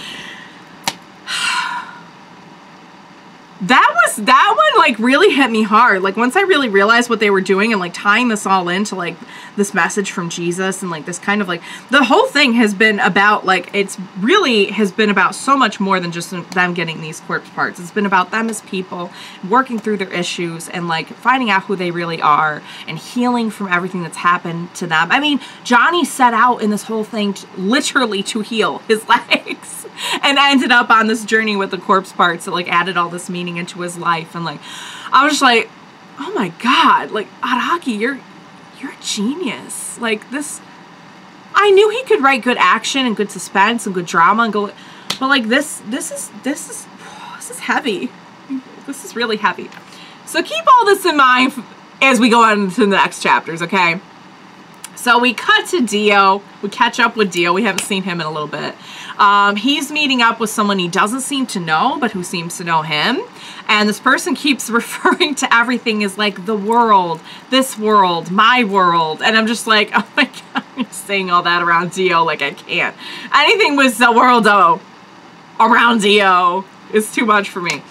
that one like really hit me hard. Like, once I really realized what they were doing and like tying this all into like this message from Jesus, and like this kind of like, the whole thing has been about like, it's really has been about so much more than just them getting these corpse parts. It's been about them as people working through their issues and like finding out who they really are and healing from everything that's happened to them. I mean, Johnny set out in this whole thing literally to heal his legs, and ended up on this journey with the corpse parts that like added all this meaning into his life. And like, I was just like, oh my God, like, Araki, you're a genius. Like, this, I knew he could write good action and good suspense and good drama and go, but like this is heavy. This is really heavy. So keep all this in mind as we go on into the next chapters, okay? So we cut to Dio. We catch up with Dio. We haven't seen him in a little bit. He's meeting up with someone he doesn't seem to know, but who seems to know him. And this person keeps referring to everything as like the world, this world, my world. And I'm just like, oh my God, I'm saying all that around Dio like I can't. Anything with the world around Dio is too much for me.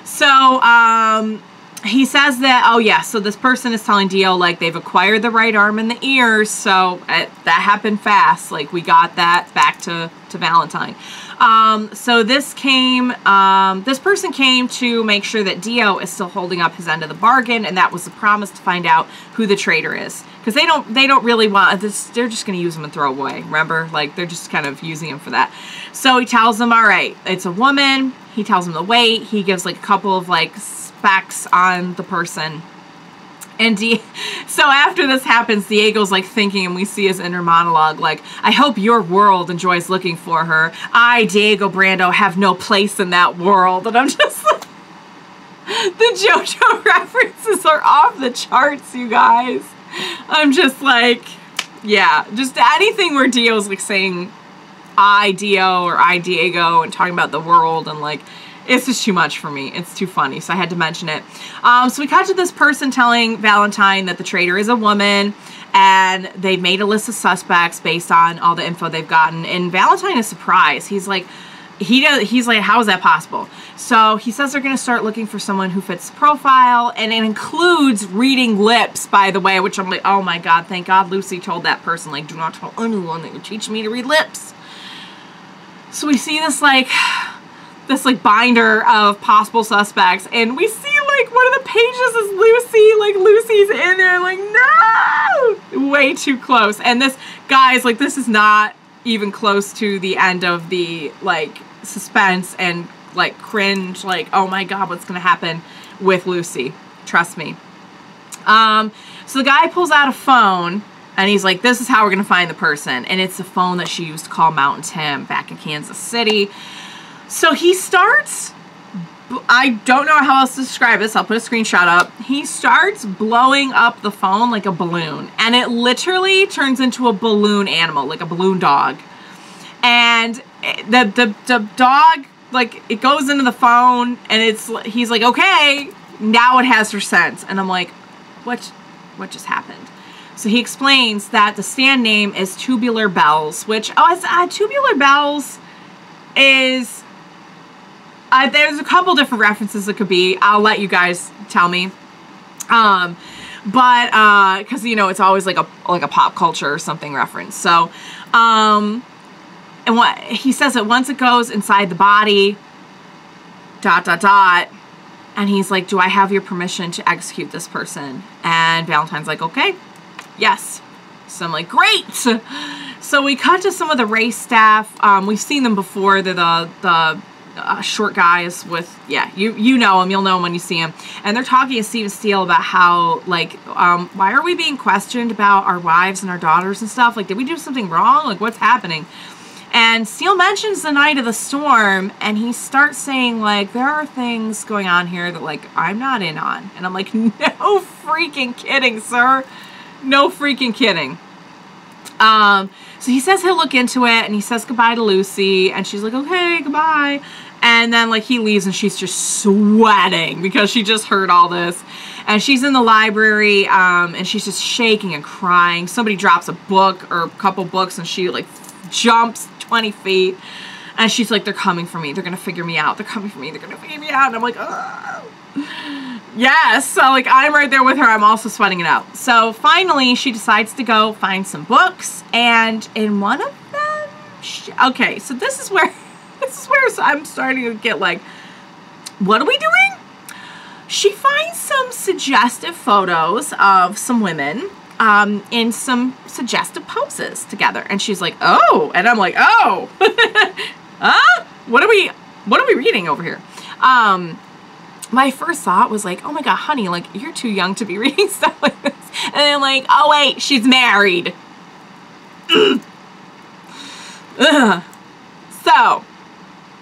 So, he says that, oh yeah, so this person is telling Dio like they've acquired the right arm and the ears, so that happened fast. Like, we got that back to Valentine. So this person came to make sure that Dio is still holding up his end of the bargain, and that was the promise to find out who the traitor is. Because they don't really want this, they're just going to use him and throw away, remember? Like, they're just kind of using him for that. So he tells them, all right, it's a woman. He tells them the weight. He gives like a couple of like specs on the person. And so after this happens, Diego's like thinking, and we see his inner monologue, like, I hope your world enjoys looking for her. I, Diego Brando, have no place in that world. And I'm just like, the Jojo references are off the charts, you guys. I'm just like, yeah, just anything where Dio's like saying I, Dio, or I, Diego, and talking about the world, and like, it's just too much for me. It's too funny, so I had to mention it. So we cut to this person telling Valentine that the traitor is a woman, and they've made a list of suspects based on all the info they've gotten. And Valentine is surprised. He's like, he's like, how is that possible? So he says they're going to start looking for someone who fits the profile, and it includes reading lips, by the way, which I'm like, oh my God, thank God Lucy told that person, like, do not tell anyone that you're teaching me to read lips. So we see this like binder of possible suspects, and we see like one of the pages is Lucy. Like, Lucy's in there. I'm like, no! Way too close. And this, guys, like, this is not even close to the end of the, like, suspense and, like, cringe. Like, oh my God, what's going to happen with Lucy? Trust me. So the guy pulls out a phone, and he's like, this is how we're going to find the person. And it's the phone that she used to call Mountain Tim back in Kansas City. So he starts, I don't know how else to describe this. I'll put a screenshot up. He starts blowing up the phone like a balloon. And it literally turns into a balloon animal, like a balloon dog. And the dog, like, it goes into the phone, and he's like, okay, now it has her scent. And I'm like, what just happened? So he explains that the stand name is Tubular Bells, which, Tubular Bells is, there's a couple different references it could be. I'll let you guys tell me. But, cause you know, it's always like a pop culture or something reference. So, and what he says that once it goes inside the body, ... And he's like, do I have your permission to execute this person? And Valentine's like, okay, yes. So I'm like, great. So we cut to some of the race staff. We've seen them before. They're the short guys with, yeah, you know them. You'll know them when you see them. And they're talking to Stephen Steele about how, like, why are we being questioned about our wives and our daughters and stuff? Like, did we do something wrong? Like, what's happening? And Steele mentions the night of the storm, and he starts saying, like, there are things going on here that, like, I'm not in on. And I'm like, no freaking kidding, sir. No freaking kidding. So he says he'll look into it, and he says goodbye to Lucy, and she's like, okay, goodbye. And then, like, he leaves, and she's just sweating because she just heard all this. And she's in the library, and she's just shaking and crying. Somebody drops a book or a couple books, and she, like, jumps 20 feet, and she's like, they're coming for me, they're gonna figure me out, they're coming for me, they're gonna figure me out. And I'm like, oh yes. So, like, I'm right there with her. I'm also sweating it out. So finally she decides to go find some books, and in one of them, okay, so this is where I'm starting to get like, what are we doing? She finds some suggestive photos of some women in some suggestive poses together, and she's like, oh, and I'm like, oh, huh? What are we reading over here? My first thought was like, oh my God, honey, like, you're too young to be reading stuff like this. And then I'm like, oh wait, she's married. So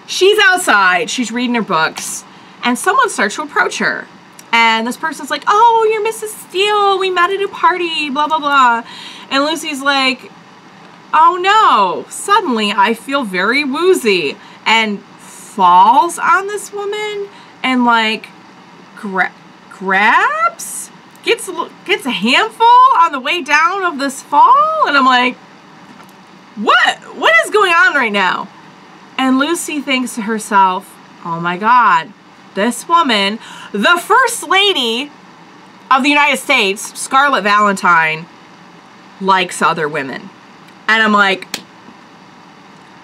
she's outside, she's reading her books, and someone starts to approach her. And this person's like, oh, you're Mrs. Steele. We met at a party, blah, blah, blah. And Lucy's like, oh no. Suddenly I feel very woozy, and falls on this woman and, like, grabs, gets a handful on the way down of this fall. And I'm like, what is going on right now? And Lucy thinks to herself, oh my God. This woman, the First Lady of the United States, Scarlett Valentine, likes other women. And I'm like,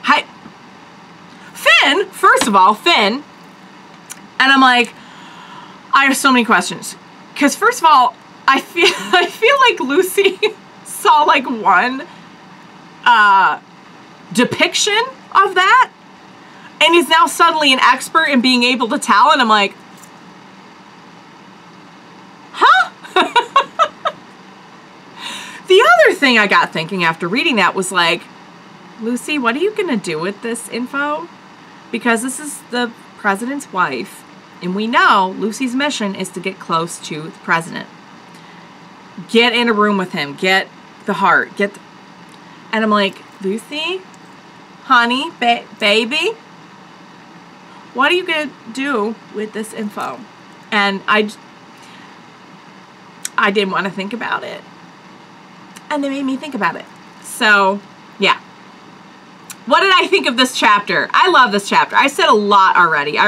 hi, Finn, first of all, Finn. And I'm like, I have so many questions. Because first of all, I feel like Lucy saw like one depiction of that, and is now suddenly an expert in being able to tell. And I'm like, huh? The other thing I got thinking after reading that was like, Lucy, what are you going to do with this info? Because this is the president's wife, and we know Lucy's mission is to get close to the president. Get in a room with him. Get the heart. And I'm like, Lucy, honey, baby, what are you going to do with this info? And I didn't want to think about it. And they made me think about it. So, yeah. What did I think of this chapter? I love this chapter. I said a lot already. I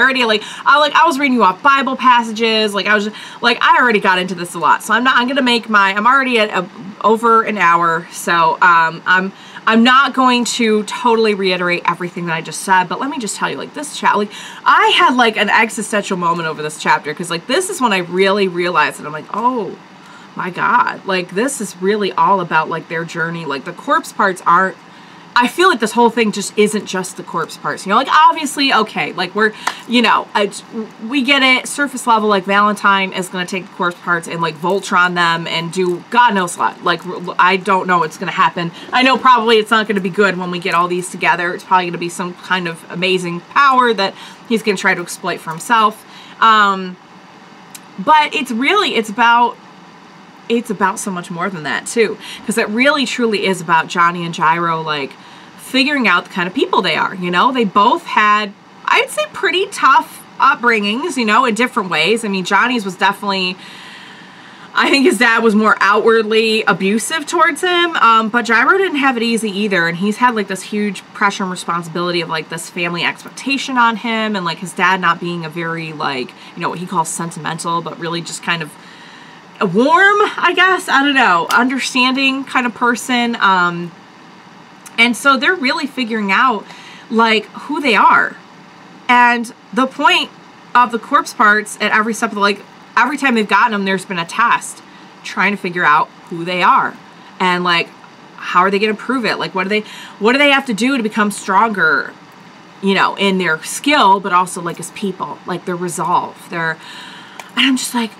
was reading you off Bible passages. Like, I already got into this a lot. So I'm already at over an hour. So, I'm I'm not going to totally reiterate everything that I just said, but let me just tell you, like, this chapter, like, I had, like, an existential moment over this chapter, because, like, this is when I really realized that I'm like, oh, my God, like, this is really all about, like, their journey. Like, the corpse parts aren't, I feel like this whole thing just isn't just the corpse parts, you know, like, obviously, okay, like, we're, you know, we get it, surface level, like, Valentine is going to take the corpse parts and, like, Voltron them and do God knows what. Like, I don't know what's going to happen. I know probably it's not going to be good when we get all these together. It's probably going to be some kind of amazing power that he's going to try to exploit for himself. But it's really, it's about so much more than that too, because it really truly is about Johnny and Gyro, like, figuring out the kind of people they are. You know, they both had, I'd say, pretty tough upbringings, you know, in different ways. I mean, Johnny's was definitely, I think his dad was more outwardly abusive towards him, but Gyro didn't have it easy either, and he's had, like, this huge pressure and responsibility of, like, this family expectation on him, and, like, his dad not being a very, like, you know, what he calls sentimental, but really just kind of a warm, I guess, I don't know, understanding kind of person. And so they're really figuring out, like, who they are. And the point of the corpse parts at every step of the, like, every time they've gotten them, there's been a test trying to figure out who they are. And, like, how are they going to prove it? Like, what do they have to do to become stronger, you know, in their skill, but also, like, as people, like, their resolve, and I'm just like,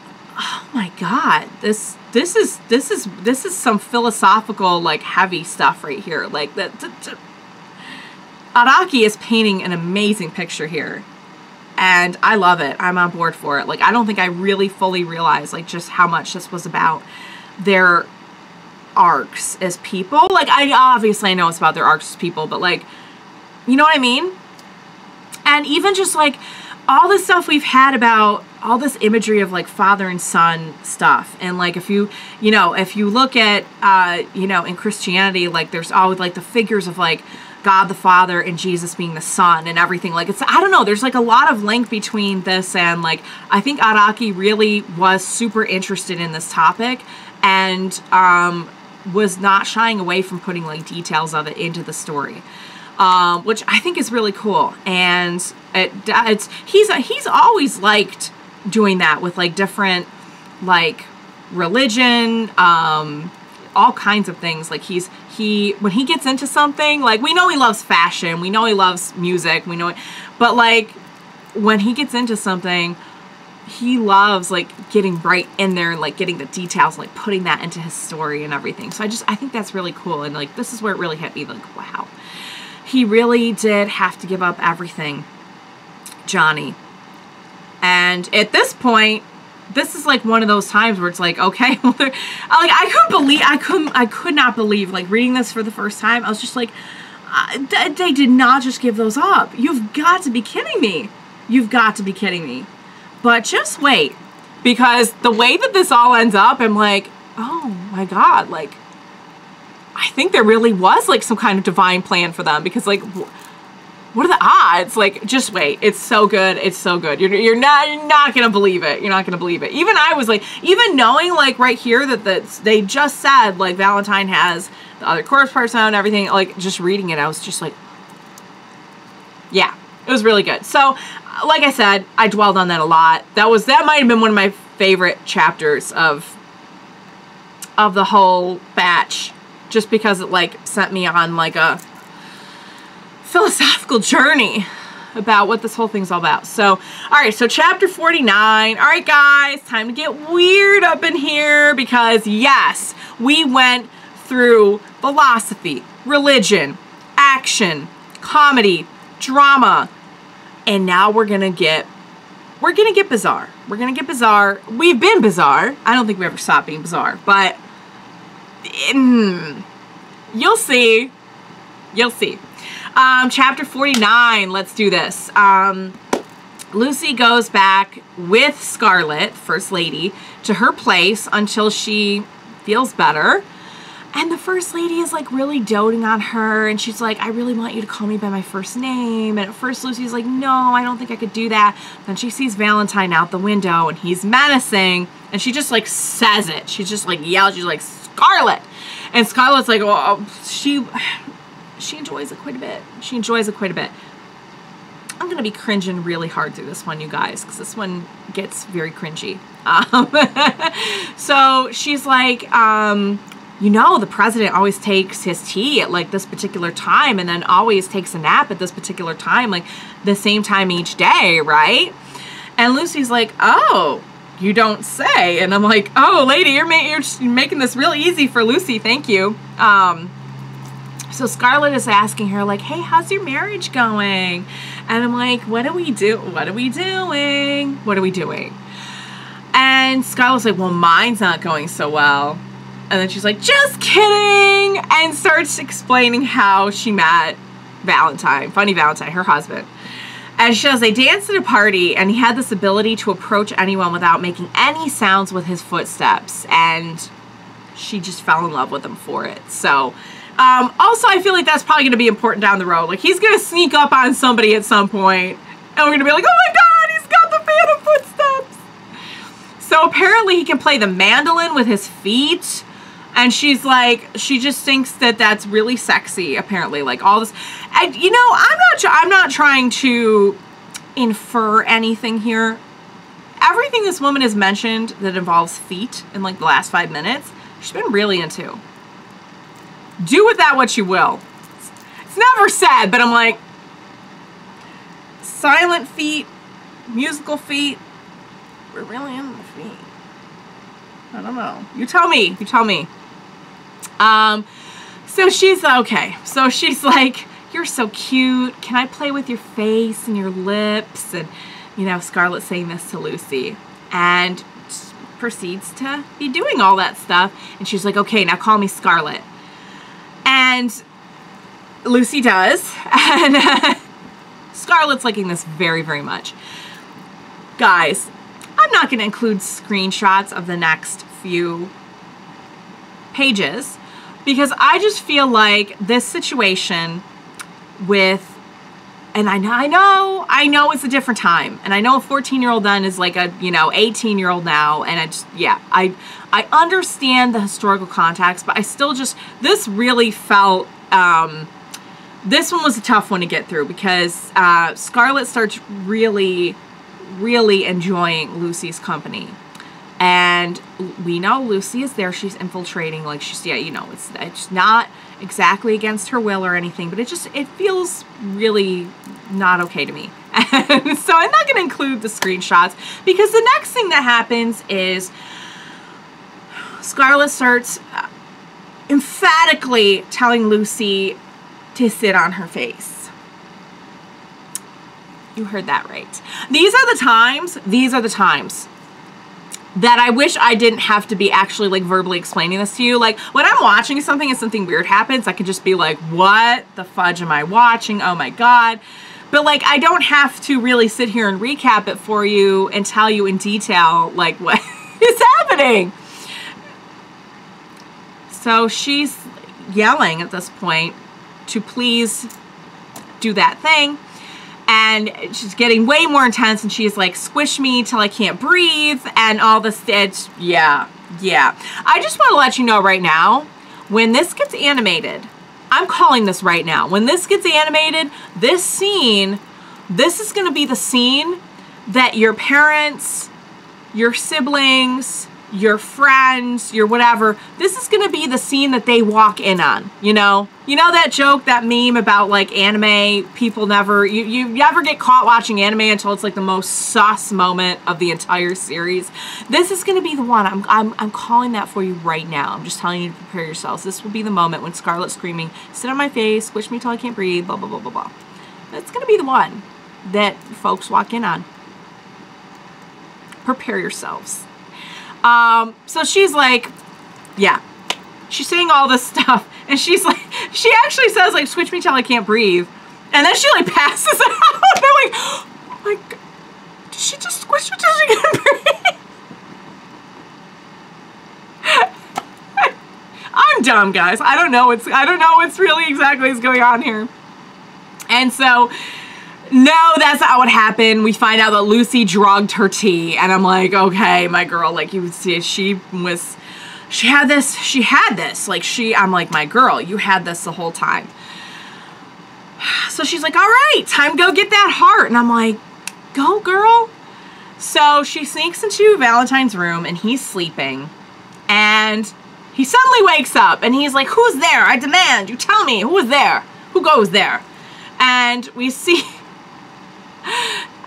oh my God, this is some philosophical, like, heavy stuff right here. Like, that Araki is painting an amazing picture here, and I love it. I'm on board for it. Like, I don't think I really fully realized, like, just how much this was about their arcs as people. Like, I know it's about their arcs as people, but, like, you know what I mean? And even just, like, all the stuff we've had about all this imagery of, like, father and son stuff. And, like, if you look at, you know, in Christianity, like, there's always, like, the figures of, like, God the Father and Jesus being the Son and everything. Like, it's, I don't know, there's, like, a lot of link between this and, like, I think Araki really was super interested in this topic and was not shying away from putting, like, details of it into the story. Which I think is really cool. And he's always liked doing that with, like, different, like, religion, all kinds of things. Like, when he gets into something, like, we know he loves fashion, we know he loves music, but, like, when he gets into something, he loves, like, getting right in there and, like, getting the details, like, putting that into his story and everything. So I think that's really cool. And, like, this is where it really hit me, like, wow. He really did have to give up everything, Johnny. And at this point, this is, like, one of those times where it's like, okay, well, like, I could not believe, like, reading this for the first time. I was just like, they did not just give those up. You've got to be kidding me. You've got to be kidding me. But just wait, because the way that this all ends up, I'm like, oh my God, like, I think there really was, like, some kind of divine plan for them, because, like, what are the odds? Like, just wait. It's so good. It's so good. You're not gonna believe it. You're not gonna believe it. Even I was like, even knowing, like, right here that they just said, like, Valentine has the other corpse parts on and everything, like, just reading it, I was just like, yeah, it was really good. So, like I said, I dwelled on that a lot. That might have been one of my favorite chapters of the whole batch, just because it, like, sent me on, like, a philosophical journey about what this whole thing's all about. So, all right, so chapter 49. All right, guys, time to get weird up in here, because, yes, we went through philosophy, religion, action, comedy, drama, and now we're gonna get bizarre. We're gonna get bizarre. We've been bizarre. I don't think we ever stopped being bizarre, but you'll see. You'll see. Chapter 49. Let's do this. Lucy goes back with Scarlet, First Lady, to her place until she feels better. And the First Lady is, like, really doting on her, and she's like, I really want you to call me by my first name. And at first Lucy's like, no, I don't think I could do that. Then she sees Valentine out the window, and he's menacing, and she just, like, says it. She's just, like, yells. She's like, Scarlet. And Scarlett's like, well, she enjoys it quite a bit. She enjoys it quite a bit. I'm going to be cringing really hard through this one, you guys, because this one gets very cringy. So she's like, you know, the president always takes his tea at like this particular time and then always takes a nap at this particular time, like the same time each day, right? And Lucy's like, oh, you don't say. And I'm like, oh, lady, you're making this real easy for Lucy. Thank you. So Scarlett is asking her like, hey, how's your marriage going? And I'm like, what are we doing? What are we doing? What are we doing? And Scarlett's like, well, mine's not going so well. And then she's like, just kidding, and starts explaining how she met Valentine, Funny Valentine, her husband. And she says they danced at a party, and he had this ability to approach anyone without making any sounds with his footsteps. And she just fell in love with him for it. So, also, I feel like that's probably going to be important down the road. Like, he's going to sneak up on somebody at some point, and we're going to be like, oh my God, he's got the phantom footsteps. So apparently he can play the mandolin with his feet. And she's like, she just thinks that that's really sexy, apparently, like all this. And, you know, I'm not trying to infer anything here. Everything this woman has mentioned that involves feet in like the last 5 minutes, she's been really into. Do with that what you will. It's never said, but I'm like, silent feet, musical feet, we're really into the feet. I don't know. You tell me. You tell me. So she's okay. So she's like, you're so cute. Can I play with your face and your lips? And, you know, Scarlett's saying this to Lucy and proceeds to be doing all that stuff. And she's like, okay, now call me Scarlett. And Lucy does. And Scarlett's liking this very, very much. Guys, I'm not going to include screenshots of the next few pages because I just feel like this situation with, and I know it's a different time, and I know a 14-year-old then is like a, you know, 18-year-old now, and I just, yeah, I understand the historical context, but I still just, this really felt, this one was a tough one to get through because Scarlett starts really enjoying Lucy's company. And we know Lucy is there. She's infiltrating, like she's, yeah, you know, it's not exactly against her will or anything, but it feels really not okay to me. And so I'm not going to include the screenshots because the next thing that happens is Scarlett starts emphatically telling Lucy to sit on her face. You heard that right. These are the times that I wish I didn't have to be actually like verbally explaining this to you. Like when I'm watching something and something weird happens, I could just be like, what the fudge am I watching? Oh my God. But like, I don't have to really sit here and recap it for you and tell you in detail, like what is happening. So she's yelling at this point to please do that thing. And she's getting way more intense, and she's like, squish me till I can't breathe, and all this. Yeah. I just want to let you know right now, when this gets animated, I'm calling this right now. When this gets animated, this scene, this is going to be the scene that your parents, your siblings, your friends, your whatever, this is going to be the scene that they walk in on, you know? You know that joke, that meme about like anime, people never, you never get caught watching anime until it's like the most sus moment of the entire series. This is going to be the one. I'm calling that for you right now. I'm just telling you to prepare yourselves. This will be the moment when Scarlett's screaming, sit on my face, squish me till I can't breathe, blah, blah, blah, blah, blah. That's going to be the one that folks walk in on. Prepare yourselves. So she's like, yeah, she's saying all this stuff, and she's like, she actually says like, switch me till I can't breathe, and then she like passes out. I'm like, oh my God, did she just squish me till she can't breathe? I'm dumb, guys. I don't know what's really exactly is going on here. And so, no, that's not what happened. We find out that Lucy drugged her tea, and I'm like, okay, my girl, like you would see, she was she had this, like I'm like, my girl, you had this the whole time. So she's like, all right, time to go get that heart. And I'm like, go girl. So she sneaks into Valentine's room and he's sleeping, and he suddenly wakes up and he's like, who's there? I demand you tell me who is there, who goes there. And we see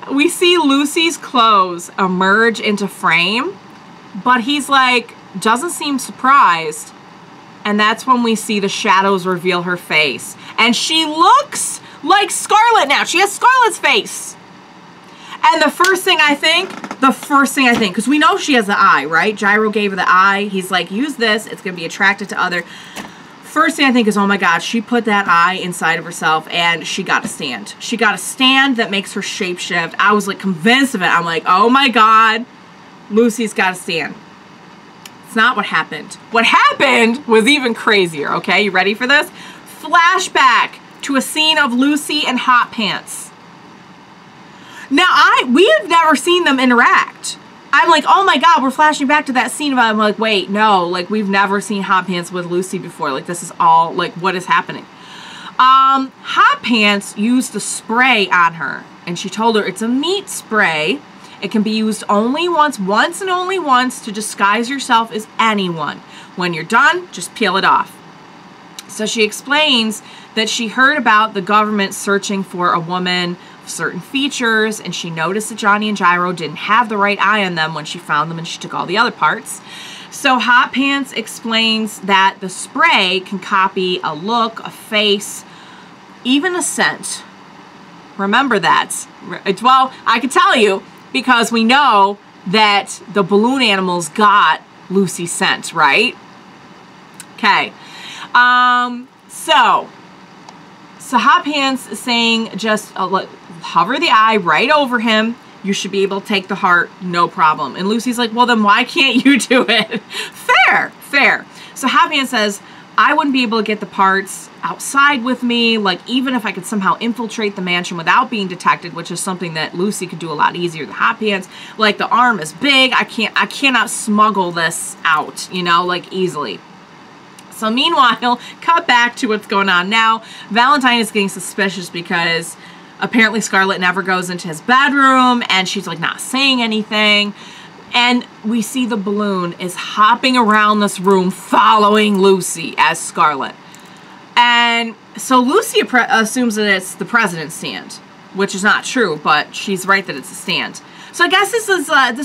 Lucy's clothes emerge into frame, but he's like, doesn't seem surprised. And that's when we see the shadows reveal her face. And she looks like Scarlet now. She has Scarlet's face. And the first thing I think, because we know she has the eye, right? Gyro gave her the eye. He's like, use this. It's going to be attracted to other. First thing I think is, oh my God, she put that eye inside of herself and she got a stand. She got a stand that makes her shapeshift. I was like convinced of it. I'm like, oh my God, Lucy's got a stand. It's not what happened. What happened was even crazier, okay? You ready for this? Flashback to a scene of Lucy and Hot Pants. Now, we have never seen them interact. I'm like, oh my God, we're flashing back to that scene. I'm like, wait, no, like we've never seen Hot Pants with Lucy before. Like this is all, like what is happening? Hot Pants used the spray on her, and she told her it's a meat spray. It can be used only once and only once, to disguise yourself as anyone. When you're done, just peel it off. So she explains that she heard about the government searching for a woman of certain features, and she noticed that Johnny and Gyro didn't have the right eye on them when she found them, and she took all the other parts. So Hot Pants explains that the spray can copy a look, a face, even a scent. Remember that. Well, I can tell you, because we know that the balloon animals got Lucy's scent, right? Okay. So Hot Pants is saying just hover the eye right over him. You should be able to take the heart, no problem. And Lucy's like, well, then why can't you do it? Fair. So Hot Pants says, I wouldn't be able to get the parts outside with me, like even if I could somehow infiltrate the mansion without being detected, which is something that Lucy could do a lot easier than Hot Pants. Like the arm is big, I cannot smuggle this out, you know, like easily. So meanwhile, cut back to what's going on now. Valentine is getting suspicious because apparently Scarlet never goes into his bedroom, and she's like not saying anything. And we see the balloon is hopping around this room following Lucy as Scarlet. And so Lucy assumes that it's the president's stand, which is not true, but she's right that it's a stand. So I guess this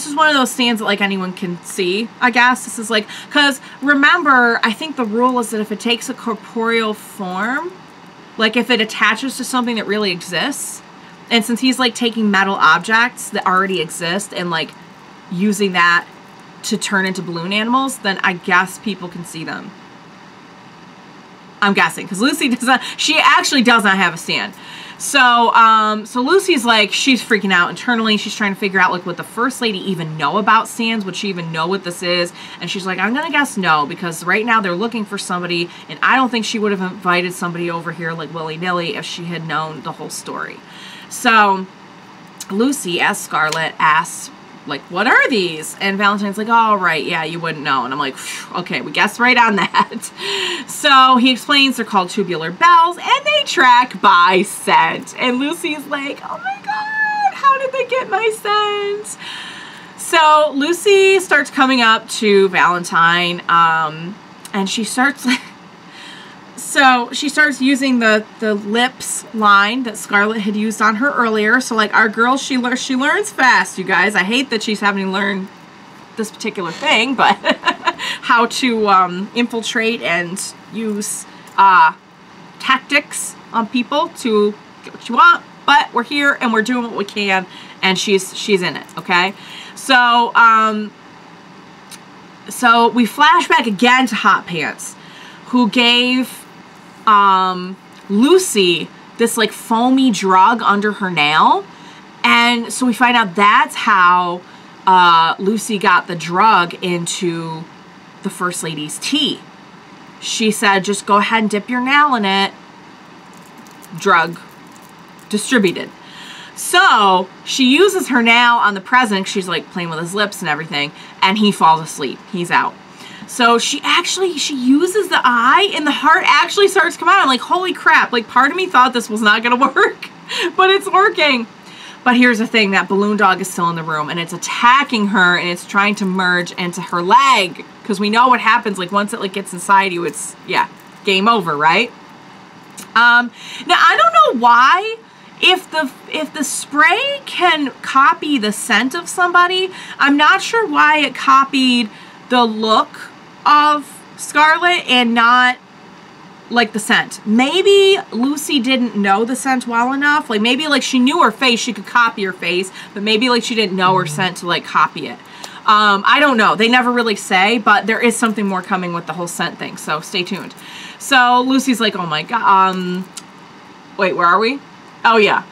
is one of those stands that like anyone can see, I guess. This is like, because remember, I think the rule is that if it takes a corporeal form, like if it attaches to something that really exists, and since he's like taking metal objects that already exist and like using that to turn into balloon animals, then I guess people can see them. I'm guessing, because Lucy she actually does not have a stand. So, so Lucy's like, she's freaking out internally. She's trying to figure out like, would the First Lady even know about stands? Would she even know what this is? And she's like, I'm gonna guess no, because right now they're looking for somebody, and I don't think she would have invited somebody over here like willy-nilly if she had known the whole story. So Lucy, as Scarlet, asks, like, what are these? And Valentine's like, oh, right, yeah, you wouldn't know. And I'm like, okay, we guessed right on that. So he explains they're called tubular bells, and they track by scent. And Lucy's like, oh my God, how did they get my scent? So Lucy starts coming up to Valentine, and she starts like, so she starts using the lips line that Scarlet had used on her earlier. So like our girl, she learns fast, you guys. I hate that she's having to learn this particular thing, but how to infiltrate and use tactics on people to get what you want. But we're here and we're doing what we can, and she's in it, okay? So so we flash back again to Hot Pants, who gave Lucy this like foamy drug under her nail. And so we find out that's how Lucy got the drug into the First Lady's tea. She said, just go ahead and dip your nail in it. Drug distributed. So she uses her nail on the president. She's like playing with his lips and everything, and he falls asleep. He's out. So she uses the eye, and the heart actually starts to come out. I'm like, holy crap. Like, part of me thought this was not going to work, but it's working. But here's the thing, that balloon dog is still in the room, and it's attacking her, and it's trying to merge into her leg. Because we know what happens, like, once it, like, gets inside you, it's, yeah, game over, right? Now, I don't know why, if the spray can copy the scent of somebody, I'm not sure why it copied the look of Scarlet and not like the scent. Maybe Lucy didn't know the scent well enough. Like maybe like she knew her face, she could copy her face, but maybe like she didn't know her scent to like copy it. I don't know. They never really say, but there is something more coming with the whole scent thing, so stay tuned. So Lucy's like, oh my god, wait, where are we? Oh yeah.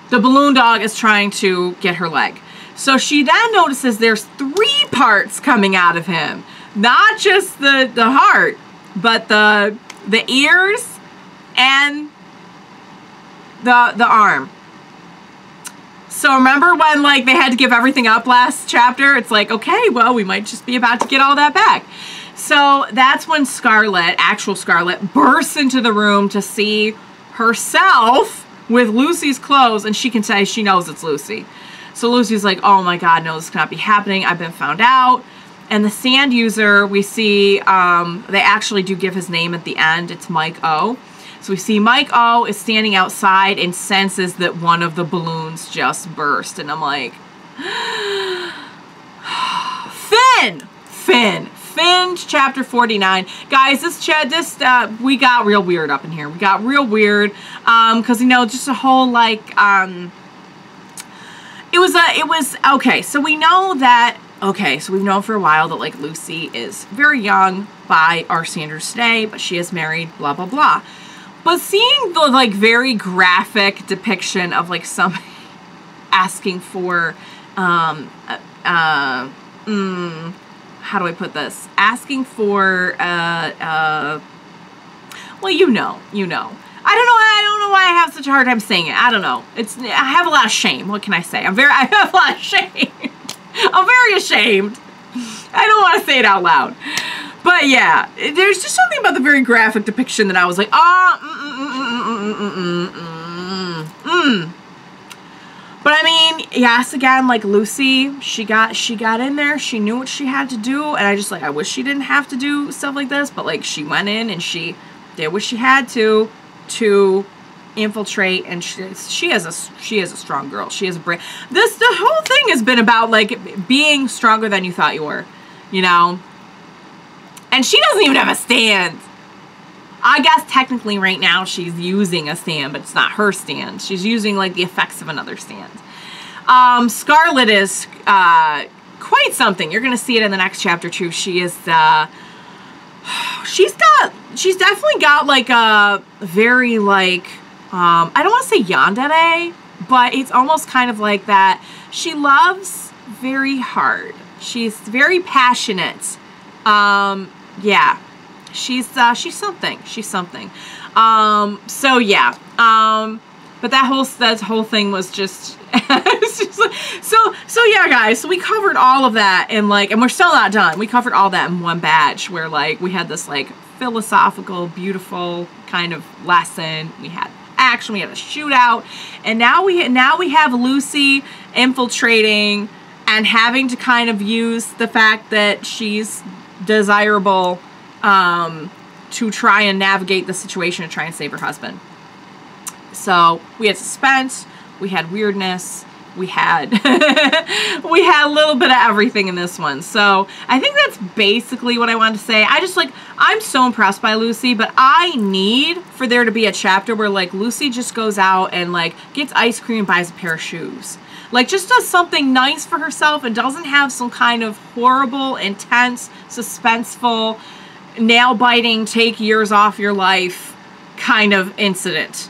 The balloon dog is trying to get her leg. So she then notices there's 3 parts coming out of him. Not just the heart, but the ears and the arm. So remember when like they had to give everything up last chapter? It's like, okay, well, we might just be about to get all that back. So that's when Scarlet, actual Scarlet, bursts into the room to see herself with Lucy's clothes, and she can say she knows it's Lucy. So Lucy's like, oh my god, no, this cannot be happening. I've been found out. And the sand user, we see, they actually do give his name at the end. It's Mike O. So we see Mike O is standing outside and senses that one of the balloons just burst. And I'm like, Finn, chapter 49. Guys, we got real weird up in here. We got real weird, because, you know, just a whole, like, it was, okay, so we know that, okay, so we've known for a while that, like, Lucy is very young by our standards today, but she is married, blah, blah, blah. But seeing the, like, very graphic depiction of, like, somebody asking for, how do I put this? Asking for, well, you know. I don't know why I have such a hard time saying it. I don't know. I have a lot of shame. What can I say? I have a lot of shame. I'm very ashamed. I don't want to say it out loud. But yeah, there's just something about the very graphic depiction that I was like, But I mean, yes, again, like Lucy, she got in there, she knew what she had to do, and I wish she didn't have to do stuff like this, but like she went in and she did what she had to infiltrate, and she is a strong girl. She is a brave. The whole thing has been about like being stronger than you thought you were, you know? And she doesn't even have a stand. I guess technically right now she's using a stand, but it's not her stand. She's using like the effects of another stand. Scarlet is quite something. You're gonna see it in the next chapter too. She is she's definitely got like a very like I don't want to say yandere, but it's almost kind of like that. She loves very hard. She's very passionate. Yeah. She's something. She's something. So yeah. But that whole thing was just, it's just like, so yeah, guys. So we covered all of that, and we're still not done. We covered all that in one batch, where like we had this like philosophical, beautiful kind of lesson. We had action. We had a shootout, and now we have Lucy infiltrating and having to kind of use the fact that she's desirable to try and navigate the situation and try and save her husband. So we had suspense, we had weirdness, we had we had a little bit of everything in this one. So I think that's basically what I wanted to say. I'm so impressed by Lucy, but I need for there to be a chapter where like Lucy just goes out and like gets ice cream and buys a pair of shoes. Like just does something nice for herself and doesn't have some kind of horrible, intense, suspenseful, nail-biting, take years off your life kind of incident.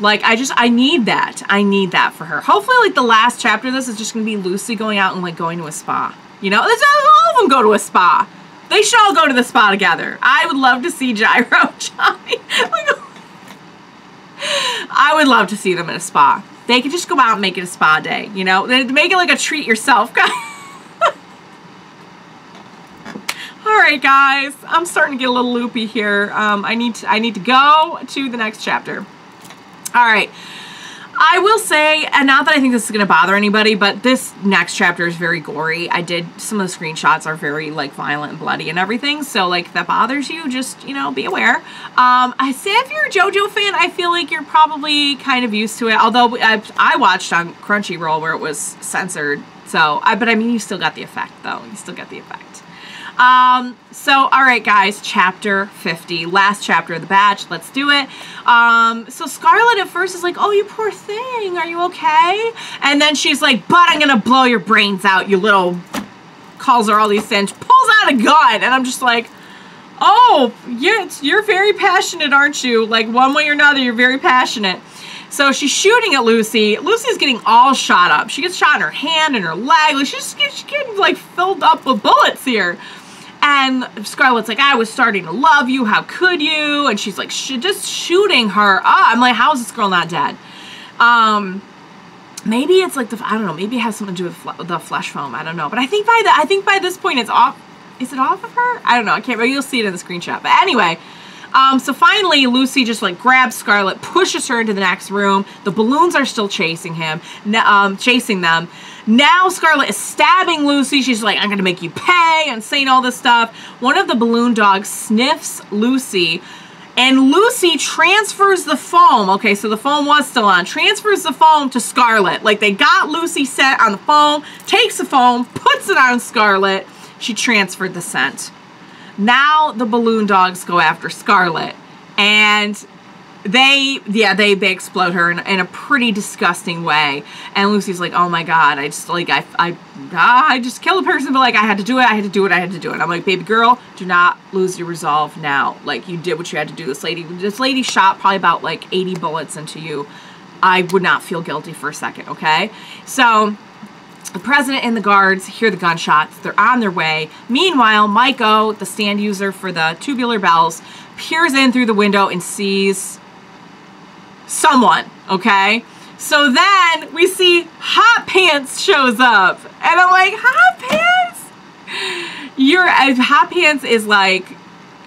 Like, I need that. I need that for her. Hopefully, like, the last chapter of this is just going to be Lucy going out and, like, going to a spa. You know? All of them go to a spa. They should all go to the spa together. I would love to see Gyro, Johnny. I would love to see them in a spa. They could just go out and make it a spa day, you know? Make it like a treat yourself. All right. right, guys. I'm starting to get a little loopy here. I need to go to the next chapter. All right. I will say, and not that I think this is going to bother anybody, but this next chapter is very gory. Some of the screenshots are very, like, violent and bloody and everything. So, like, if that bothers you, just, you know, be aware. I say if you're a Jojo fan, I feel like you're probably kind of used to it. Although I watched on Crunchyroll where it was censored. So, but I mean, you still got the effect, though. You still got the effect. So, all right, guys, chapter 50, last chapter of the batch. Let's do it. So Scarlet at first is like, oh, you poor thing. Are you okay? And then she's like, but I'm going to blow your brains out, you little, calls her all these things, pulls out a gun. And I'm just like, oh, you're very passionate, aren't you? Like, one way or another, you're very passionate. So she's shooting at Lucy. Lucy's getting all shot up. She gets shot in her hand and her leg. Like, she's getting, like, filled up with bullets here. And Scarlet's like, I was starting to love you. How could you? And she's like, just shooting her up. I'm like, how is this girl not dead? Maybe it's like I don't know. Maybe it has something to do with the flesh foam. I don't know. But I think by this point it's off. Is it off of her? I don't know. I can't. Maybe you'll see it in the screenshot. But anyway. So finally, Lucy just like grabs Scarlet, pushes her into the next room. The balloons are still chasing them. Now Scarlet is stabbing Lucy. She's like, I'm gonna make you pay, and saying all this stuff. One of the balloon dogs sniffs Lucy, and Lucy transfers the foam. Okay, so the foam was still on. Transfers the foam to Scarlet. Like, they got Lucy set on the foam, takes the foam, puts it on Scarlet. She transferred the scent. Now the balloon dogs go after Scarlet, and they explode her in a pretty disgusting way. And Lucy's like, oh my God, I just killed a person, but like, I had to do it. I'm like, baby girl, do not lose your resolve now. Like, you did what you had to do. This lady shot probably about like 80 bullets into you. I would not feel guilty for a second, okay? So the president and the guards hear the gunshots. They're on their way. Meanwhile, Maiko, the stand user for the tubular bells, peers in through the window and sees someone, okay? So then we see Hot Pants shows up. And I'm like, Hot Pants? Hot Pants is like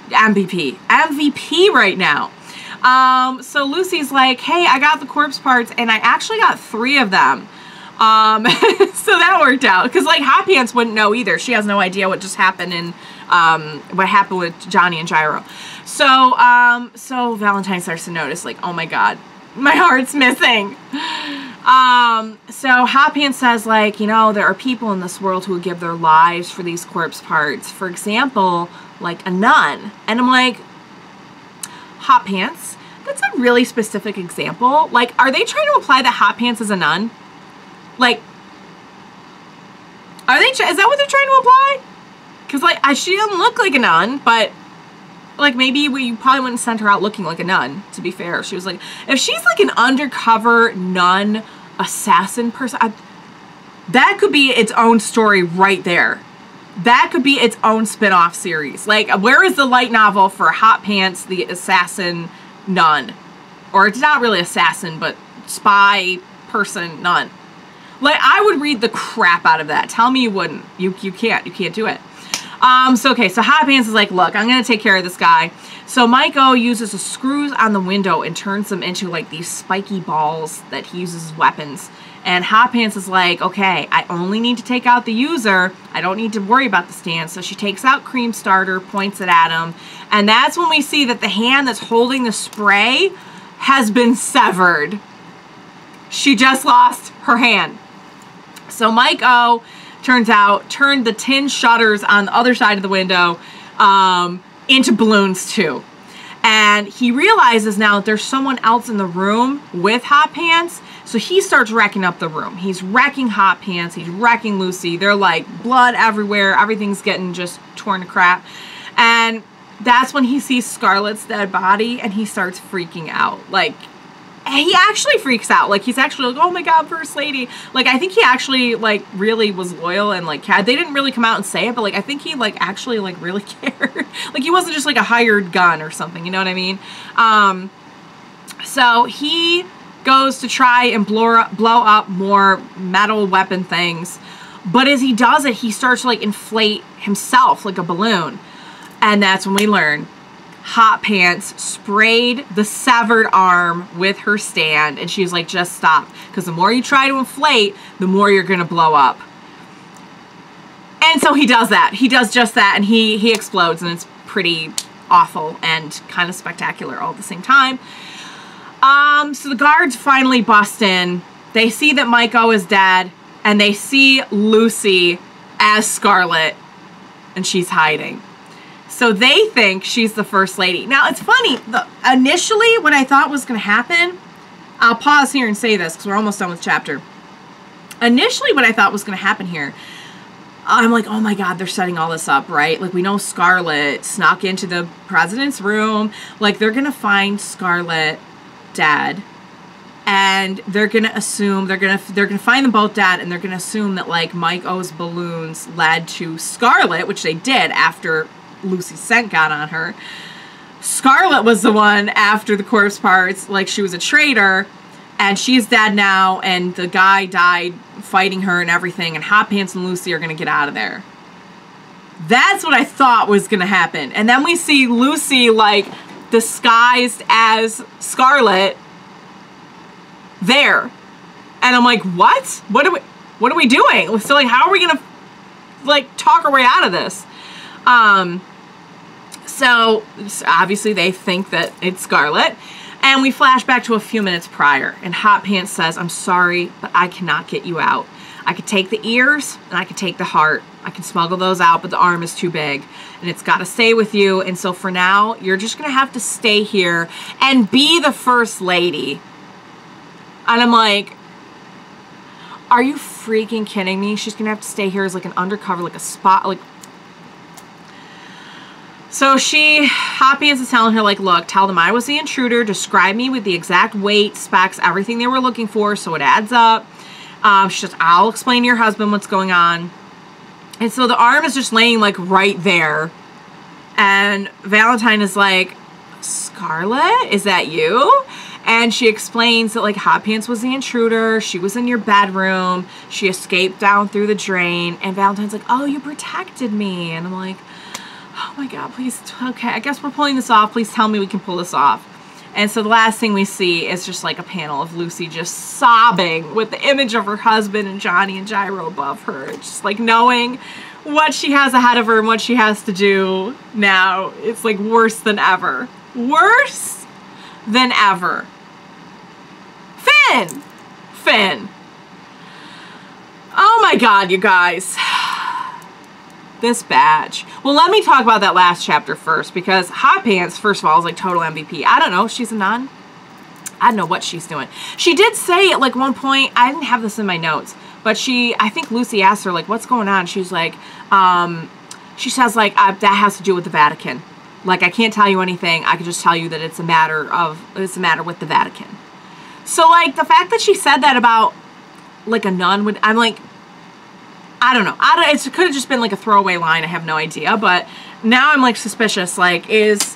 MVP. MVP right now. So Lucy's like, hey, I got the corpse parts, and I actually got 3 of them. So that worked out, because like Hot Pants wouldn't know either. She has no idea what just happened in what happened with Johnny and Gyro. So so Valentine starts to notice, like, oh my God, my heart's missing. So Hot Pants says, like, you know, there are people in this world who would give their lives for these corpse parts. For example, like a nun. And I'm like, Hot Pants, that's a really specific example. Like, are they trying to imply that Hot Pants is a nun? Like, is that what they're trying to imply? Because, like, she doesn't look like a nun, but, like, maybe we probably wouldn't send her out looking like a nun, to be fair. She was like, if she's, like, an undercover nun assassin person, that could be its own story right there. That could be its own spin-off series. Like, where is the light novel for Hot Pants, the assassin nun? Or it's not really assassin, but spy person nun. Like, I would read the crap out of that. Tell me you wouldn't. You can't do it. So Hot Pants is like, look, I'm going to take care of this guy. So Maiko uses the screws on the window and turns them into, like, these spiky balls that he uses as weapons. And Hot Pants is like, okay, I only need to take out the user. I don't need to worry about the stand. So she takes out Cream Starter, points it at him. And that's when we see that the hand that's holding the spray has been severed. She just lost her hand. So Maiko, turns out, turned the tin shutters on the other side of the window into balloons too. And he realizes now that there's someone else in the room with Hot Pants. So he starts wrecking up the room. He's wrecking Hot Pants. He's wrecking Lucy. They're like blood everywhere. Everything's getting just torn to crap. And that's when he sees Scarlet's dead body and he starts freaking out. Like, he actually freaks out. Like, he's actually like, oh my God, First Lady. Like, I think he actually, like, really was loyal and, like, they didn't really come out and say it, but, like, I think he, like, actually, like, really cared. Like, he wasn't just, like, a hired gun or something, you know what I mean? So he goes to try and blow up more metal weapon things, but as he does it, he starts to, like, inflate himself like a balloon. And that's when we learn Hot Pants sprayed the severed arm with her stand, and she's like, just stop, because the more you try to inflate, the more you're gonna blow up. And so he does that. He does just that, and he explodes, and it's pretty awful and kind of spectacular all at the same time. So the guards finally bust in. They see that Mike O is dead, and they see Lucy as Scarlet, and she's hiding. So they think she's the First Lady. Now, it's funny. Initially, what I thought was going to happen, I'll pause here and say this because we're almost done with the chapter. Initially, what I thought was going to happen here, I'm like, oh my God, they're setting all this up, right? Like, we know Scarlet snuck into the president's room. Like, they're going to find Scarlet dead. And they're going to assume, they're going to find them both dead, and they're going to assume that, like, Mike O's balloons led to Scarlet, which they did after Lucy's scent got on her. Scarlet was the one after the corpse parts, like she was a traitor, and she's dead now, and the guy died fighting her and everything, and Hot Pants and Lucy are gonna get out of there. That's what I thought was gonna happen. And then we see Lucy, like, disguised as Scarlet there. And I'm like, what? What are we doing? So, like, how are we gonna, like, talk our way out of this? So obviously they think that it's Scarlet, and we flash back to a few minutes prior, and Hot Pants says, I'm sorry, but I cannot get you out. I could take the ears, and I could take the heart. I can smuggle those out, but the arm is too big, and it's got to stay with you, and so for now, you're just going to have to stay here and be the First Lady. And I'm like, are you freaking kidding me? She's going to have to stay here as, like, an undercover, like a spot, like... So Hot Pants is telling her, like, look, tell them I was the intruder, describe me with the exact weight, specs, everything they were looking for, so it adds up. She says, I'll explain to your husband what's going on. And so the arm is just laying, like, right there. And Valentine is like, Scarlet, is that you? And she explains that, like, Hot Pants was the intruder. She was in your bedroom. She escaped down through the drain. And Valentine's like, oh, you protected me. And I'm like, oh my God, please, okay, I guess we're pulling this off. Please tell me we can pull this off. And so the last thing we see is just like a panel of Lucy just sobbing with the image of her husband and Johnny and Gyro above her. Just like knowing what she has ahead of her and what she has to do now. It's like worse than ever. Worse than ever. Finn. Oh my God, you guys. This badge. Well, let me talk about that last chapter first, because Hot Pants, first of all, is like total MVP. I don't know. She's a nun. I don't know what she's doing. She did say at like one point, I didn't have this in my notes, but I think Lucy asked her, like, what's going on? She's like, she says, like, that has to do with the Vatican. Like, I can't tell you anything. I can just tell you that it's a matter with the Vatican. So, like, the fact that she said that about, like, a nun I'm like, I don't know. It could have just been like a throwaway line. I have no idea. But now I'm like suspicious. Like, is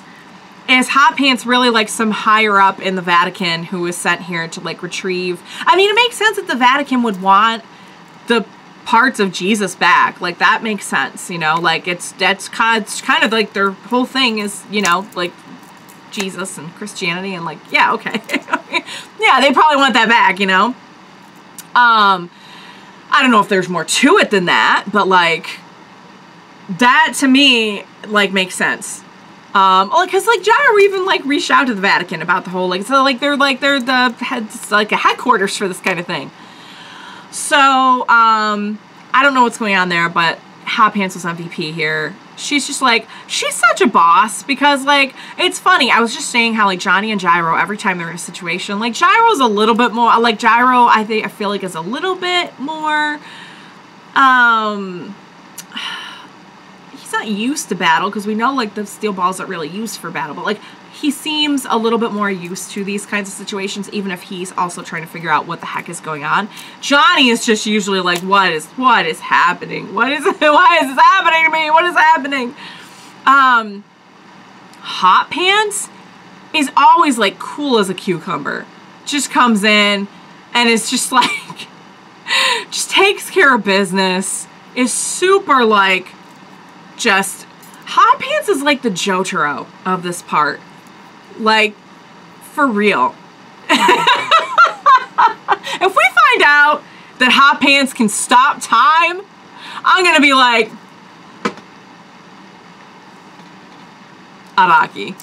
Hot Pants really like some higher up in the Vatican who was sent here to like retrieve? I mean, it makes sense that the Vatican would want the parts of Jesus back. Like, that makes sense, you know? Like, that's kind of like their whole thing is, you know, like Jesus and Christianity, and like, yeah, okay. Yeah, they probably want that back, you know? I don't know if there's more to it than that, but like, that to me, like, makes sense. Because like Gyro even like reached out to the Vatican about the whole, like, so like they're the heads, like a headquarters for this kind of thing. So I don't know what's going on there, but Hot Pants was MVP here. She's just like, she's such a boss, because like, it's funny, I was just saying how like Johnny and Gyro, every time they're in a situation, like Gyro's a little bit more, like Gyro I feel like is a little bit more, he's not used to battle, because we know like the steel balls aren't really used for battle, but like he seems a little bit more used to these kinds of situations, even if he's also trying to figure out what the heck is going on. Johnny is just usually like, what is happening? Why is this happening to me? What is happening? Hot Pants is always like cool as a cucumber. Just comes in and it's just like, just takes care of business. Is super like, just, Hot Pants is like the Jojo of this part. Like, for real. If we find out that Hot Pants can stop time, I'm gonna be like, Araki,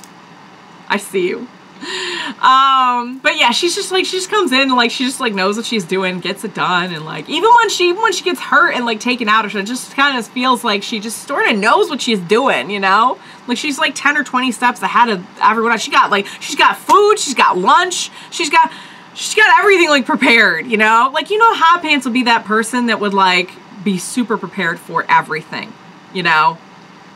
I see you. But yeah, she's just like, she just comes in and like, she just like knows what she's doing, gets it done, and like, even when she gets hurt and like taken out, it just kind of feels like she just sort of knows what she's doing, you know? Like she's like 10 or 20 steps ahead of everyone else. She's got food, she's got lunch, she's got everything like prepared, you know? Like, you know, Hot Pants would be that person that would like be super prepared for everything, you know?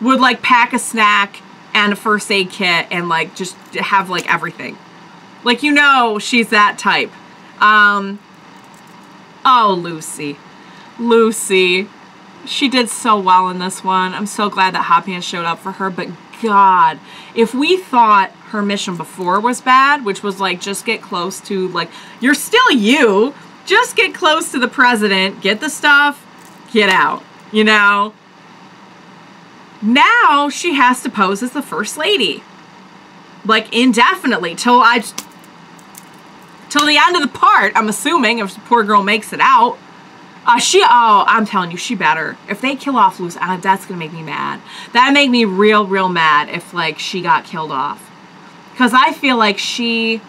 Would like pack a snack and a first aid kit and like just have like everything. Like, you know, she's that type. Oh, Lucy. Lucy. She did so well in this one. I'm so glad that Hot Pants showed up for her, but God, if we thought her mission before was bad, which was like, just get close to, like, you're still you, just get close to the president, get the stuff, get out, you know? Now she has to pose as the first lady, like, indefinitely, till the end of the part, I'm assuming, if the poor girl makes it out. I'm telling you, she better. If they kill off Lucy, that's gonna make me mad. That'd make me real mad if, like, she got killed off. Because I feel like she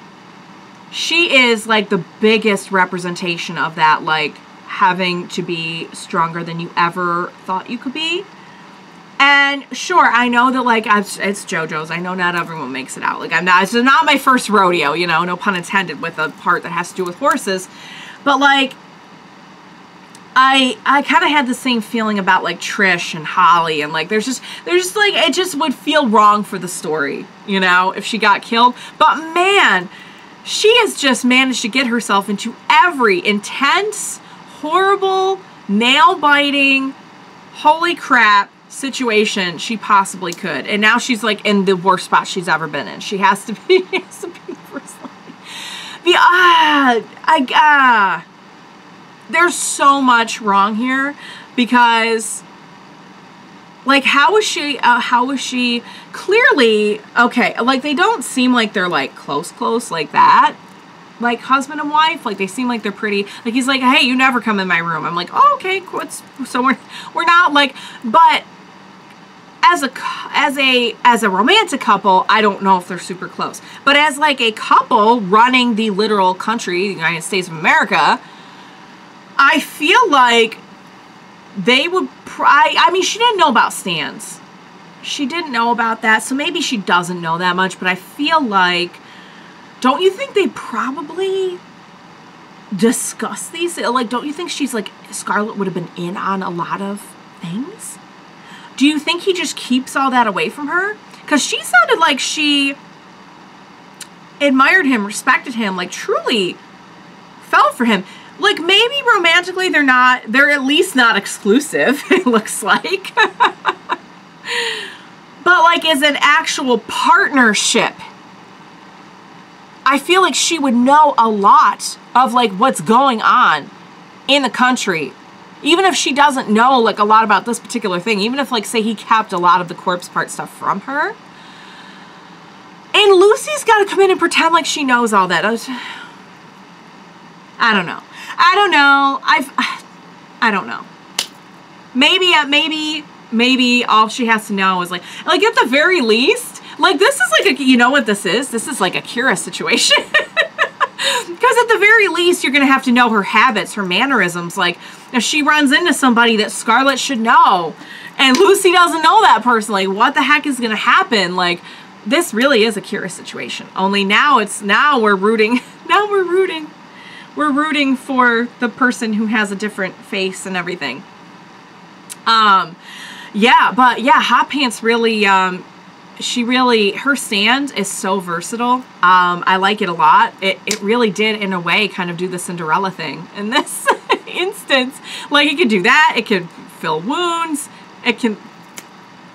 is, like, the biggest representation of that, like, having to be stronger than you ever thought you could be. And sure, I know that, like, it's JoJo's. I know not everyone makes it out. Like, it's not my first rodeo, you know, no pun intended, with a part that has to do with horses. But, like, I kind of had the same feeling about, like, Trish and Holly, and, like, there's just, like, it just would feel wrong for the story, you know, if she got killed. But, man, she has just managed to get herself into every intense, horrible, nail-biting, holy crap situation she possibly could. And now she's, like, in the worst spot she's ever been in. She has to be, the first lady. There's so much wrong here, because, like, how is she clearly, okay, like, they don't seem like they're, like, close like that, like, husband and wife. Like, they seem like they're pretty, like, he's like, hey, you never come in my room. I'm like, oh, okay, so we're not, like, but as a romantic couple, I don't know if they're super close, but as, like, a couple running the literal country, the United States of America, I feel like they would, I mean, she didn't know about stands. She didn't know about that, so maybe she doesn't know that much, but I feel like, don't you think they probably discuss these? Like, don't you think she's, like, Scarlett would have been in on a lot of things? Do you think he just keeps all that away from her? Because she sounded like she admired him, respected him, like, truly fell for him. Like, maybe romantically they're at least not exclusive, it looks like. But, like, as an actual partnership, I feel like she would know a lot of, like, what's going on in the country. Even if she doesn't know, like, a lot about this particular thing. Even if, like, say he kept a lot of the corpse part stuff from her. And Lucy's got to come in and pretend like she knows all that. I don't know. I don't know. Maybe all she has to know is, like at the very least, like, this is like you know what this is? This is like a Kira situation. Because at the very least, you're going to have to know her habits, her mannerisms. Like, if she runs into somebody that Scarlett should know, and Lucy doesn't know that person, like, what the heck is going to happen? Like, this really is a Kira situation. Only now we're rooting. We're rooting for the person who has a different face and everything. Yeah, but yeah, Hot Pants really, her stand is so versatile. I like it a lot. It really did, in a way, kind of do the Cinderella thing in this instance. Like, it could do that. It could fill wounds. It can,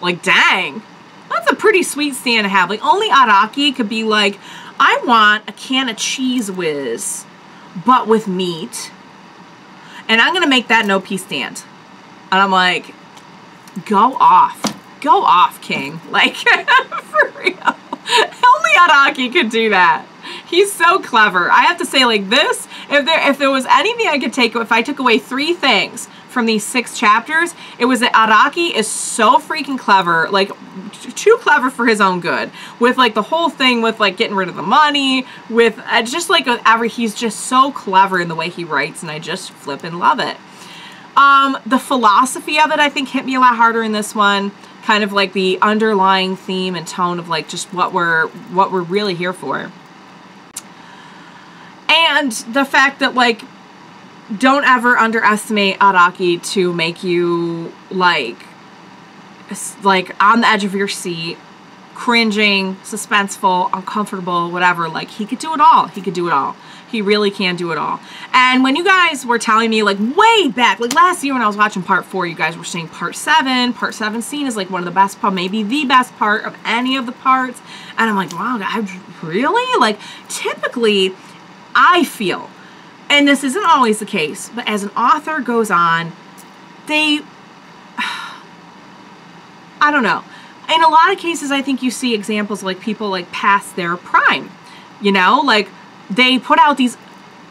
like, dang. That's a pretty sweet stand to have. Like, only Araki could be like, I want a can of Cheese Whiz, but with meat, and I'm gonna make that no pee stand. And I'm like, go off, go off, King. Like, for real. Only Araki could do that. He's so clever. I have to say, like, this, if there was anything I could take, if I took away 3 things from these 6 chapters, it was that Araki is so freaking clever, like, too clever for his own good, with, like, the whole thing with, like, getting rid of the money, with, just, like, he's just so clever in the way he writes, and I just flippin' love it. The philosophy of it, I think, hit me a lot harder in this one. Kind of like the underlying theme and tone of, like, just what we're really here for. And the fact that, like, don't ever underestimate Araki to make you, like on the edge of your seat, cringing, suspenseful, uncomfortable, whatever. Like, he could do it all. He could do it all. He really can do it all. And when you guys were telling me, like, way back, like last year when I was watching part 4, you guys were saying part 7 scene is like one of the best part, maybe the best part of any of the parts. And I'm like, wow, guys, really? Like, typically, I feel, and this isn't always the case, but as an author goes on, I don't know. In a lot of cases, I think you see examples like people, like, past their prime, you know, like, they put out these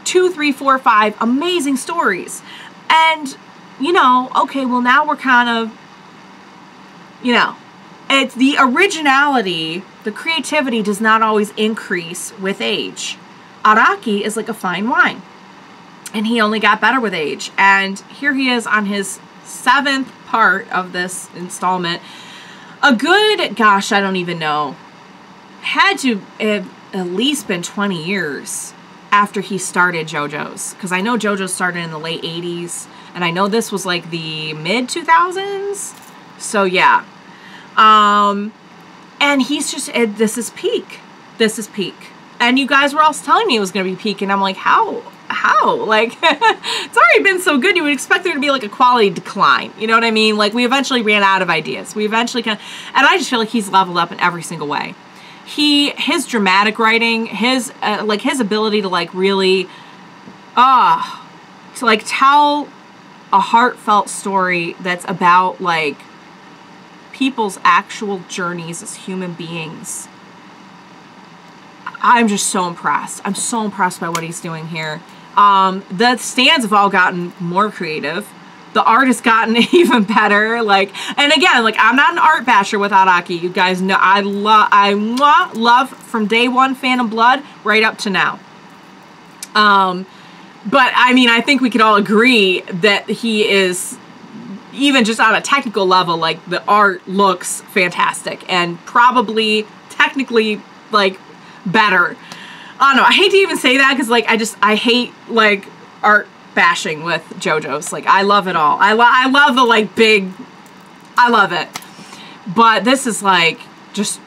2, 3, 4, 5 amazing stories. And, you know, okay, well, now we're kind of, you know, it's the originality, the creativity does not always increase with age. Araki is like a fine wine. And he only got better with age. And here he is on his 7th part of this installment. A good, gosh, I don't even know, had to have at least been 20 years after he started JoJo's. Because I know JoJo started in the late 80s. And I know this was like the mid-2000s. So, yeah. And he's just, this is peak. This is peak. And you guys were also telling me it was going to be peak. And I'm like, how? Like, it's already been so good. You would expect there to be like a quality decline. You know what I mean? Like, we eventually ran out of ideas. We eventually and I just feel like he's leveled up in every single way. His dramatic writing, his ability to, like, really, to, like, tell a heartfelt story that's about, like, people's actual journeys as human beings. I'm just so impressed. I'm so impressed by what he's doing here. The stands have all gotten more creative. The art has gotten even better. Like, and again, like, I'm not an art basher with Araki. You guys know I love from day one Phantom Blood right up to now. But I mean, I think we could all agree that he is, even just on a technical level, like, the art looks fantastic and probably technically, like, better. I don't know. I hate to even say that because, like, I hate, like, art bashing with JoJo's. Like, I love it all. I love the, like, big, I love it. But this is, like, just,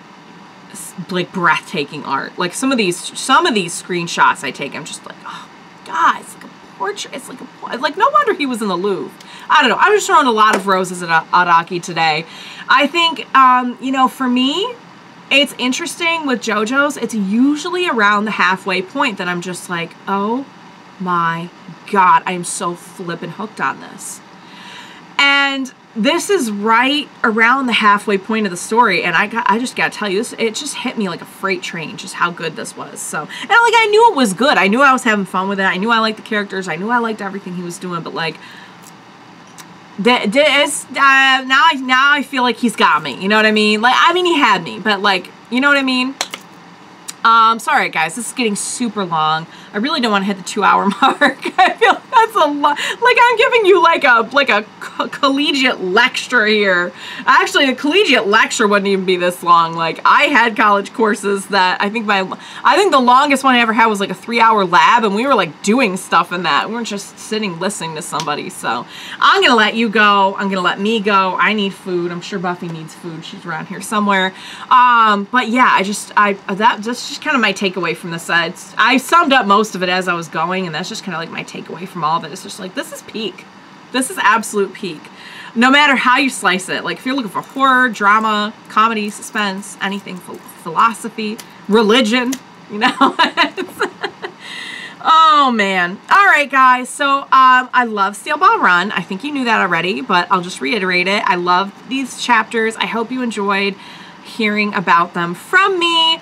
like, breathtaking art. Like, some of these screenshots I take, I'm just like, oh, God, it's like a portrait. It's like no wonder he was in the Louvre. I don't know. I'm just throwing a lot of roses at Araki today. I think, you know, for me, it's interesting with JoJo's. It's usually around the halfway point that I'm just like, oh my God, I'm so flippin' hooked on this. And this is right around the halfway point of the story, and I just gotta tell you, it just hit me like a freight train, just how good this was. So, and like, I knew it was good. I knew I was having fun with it. I knew I liked the characters. I knew I liked everything he was doing, but, like, now I feel like he's got me. You know what I mean? Like, I mean, he had me, but, like, you know what I mean? Sorry guys, this is getting super long. I really don't want to hit the 2-hour mark. I feel that's a lot. Like, I'm giving you like a collegiate lecture here. Actually, a collegiate lecture wouldn't even be this long. Like, I had college courses that I think the longest one I ever had was like a 3-hour lab, and we were like doing stuff in that. We weren't just sitting listening to somebody. So I'm gonna let you go. I'm gonna let me go. I need food. I'm sure Buffy needs food. She's around here somewhere. But yeah, that's just kind of my takeaway from this. I summed up most of it as I was going, and that's just kind of like my takeaway from all of it. It's just like, this is peak. This is absolute peak. No matter how you slice it. Like, if you're looking for horror, drama, comedy, suspense, anything, philosophy, religion, you know. Oh, man. All right, guys. So I love Steel Ball Run. I think you knew that already, but I'll just reiterate it. I love these chapters. I hope you enjoyed hearing about them from me.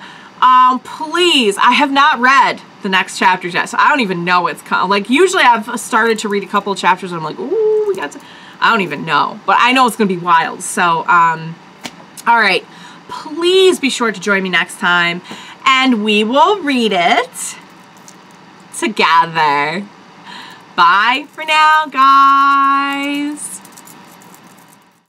Please, I have not read the next chapters yet, so I don't even know what's coming. Like, usually I've started to read a couple of chapters and I'm like, ooh, we got to... I don't even know, but I know it's going to be wild. So, all right. Please be sure to join me next time, and we will read it together. Bye for now, guys.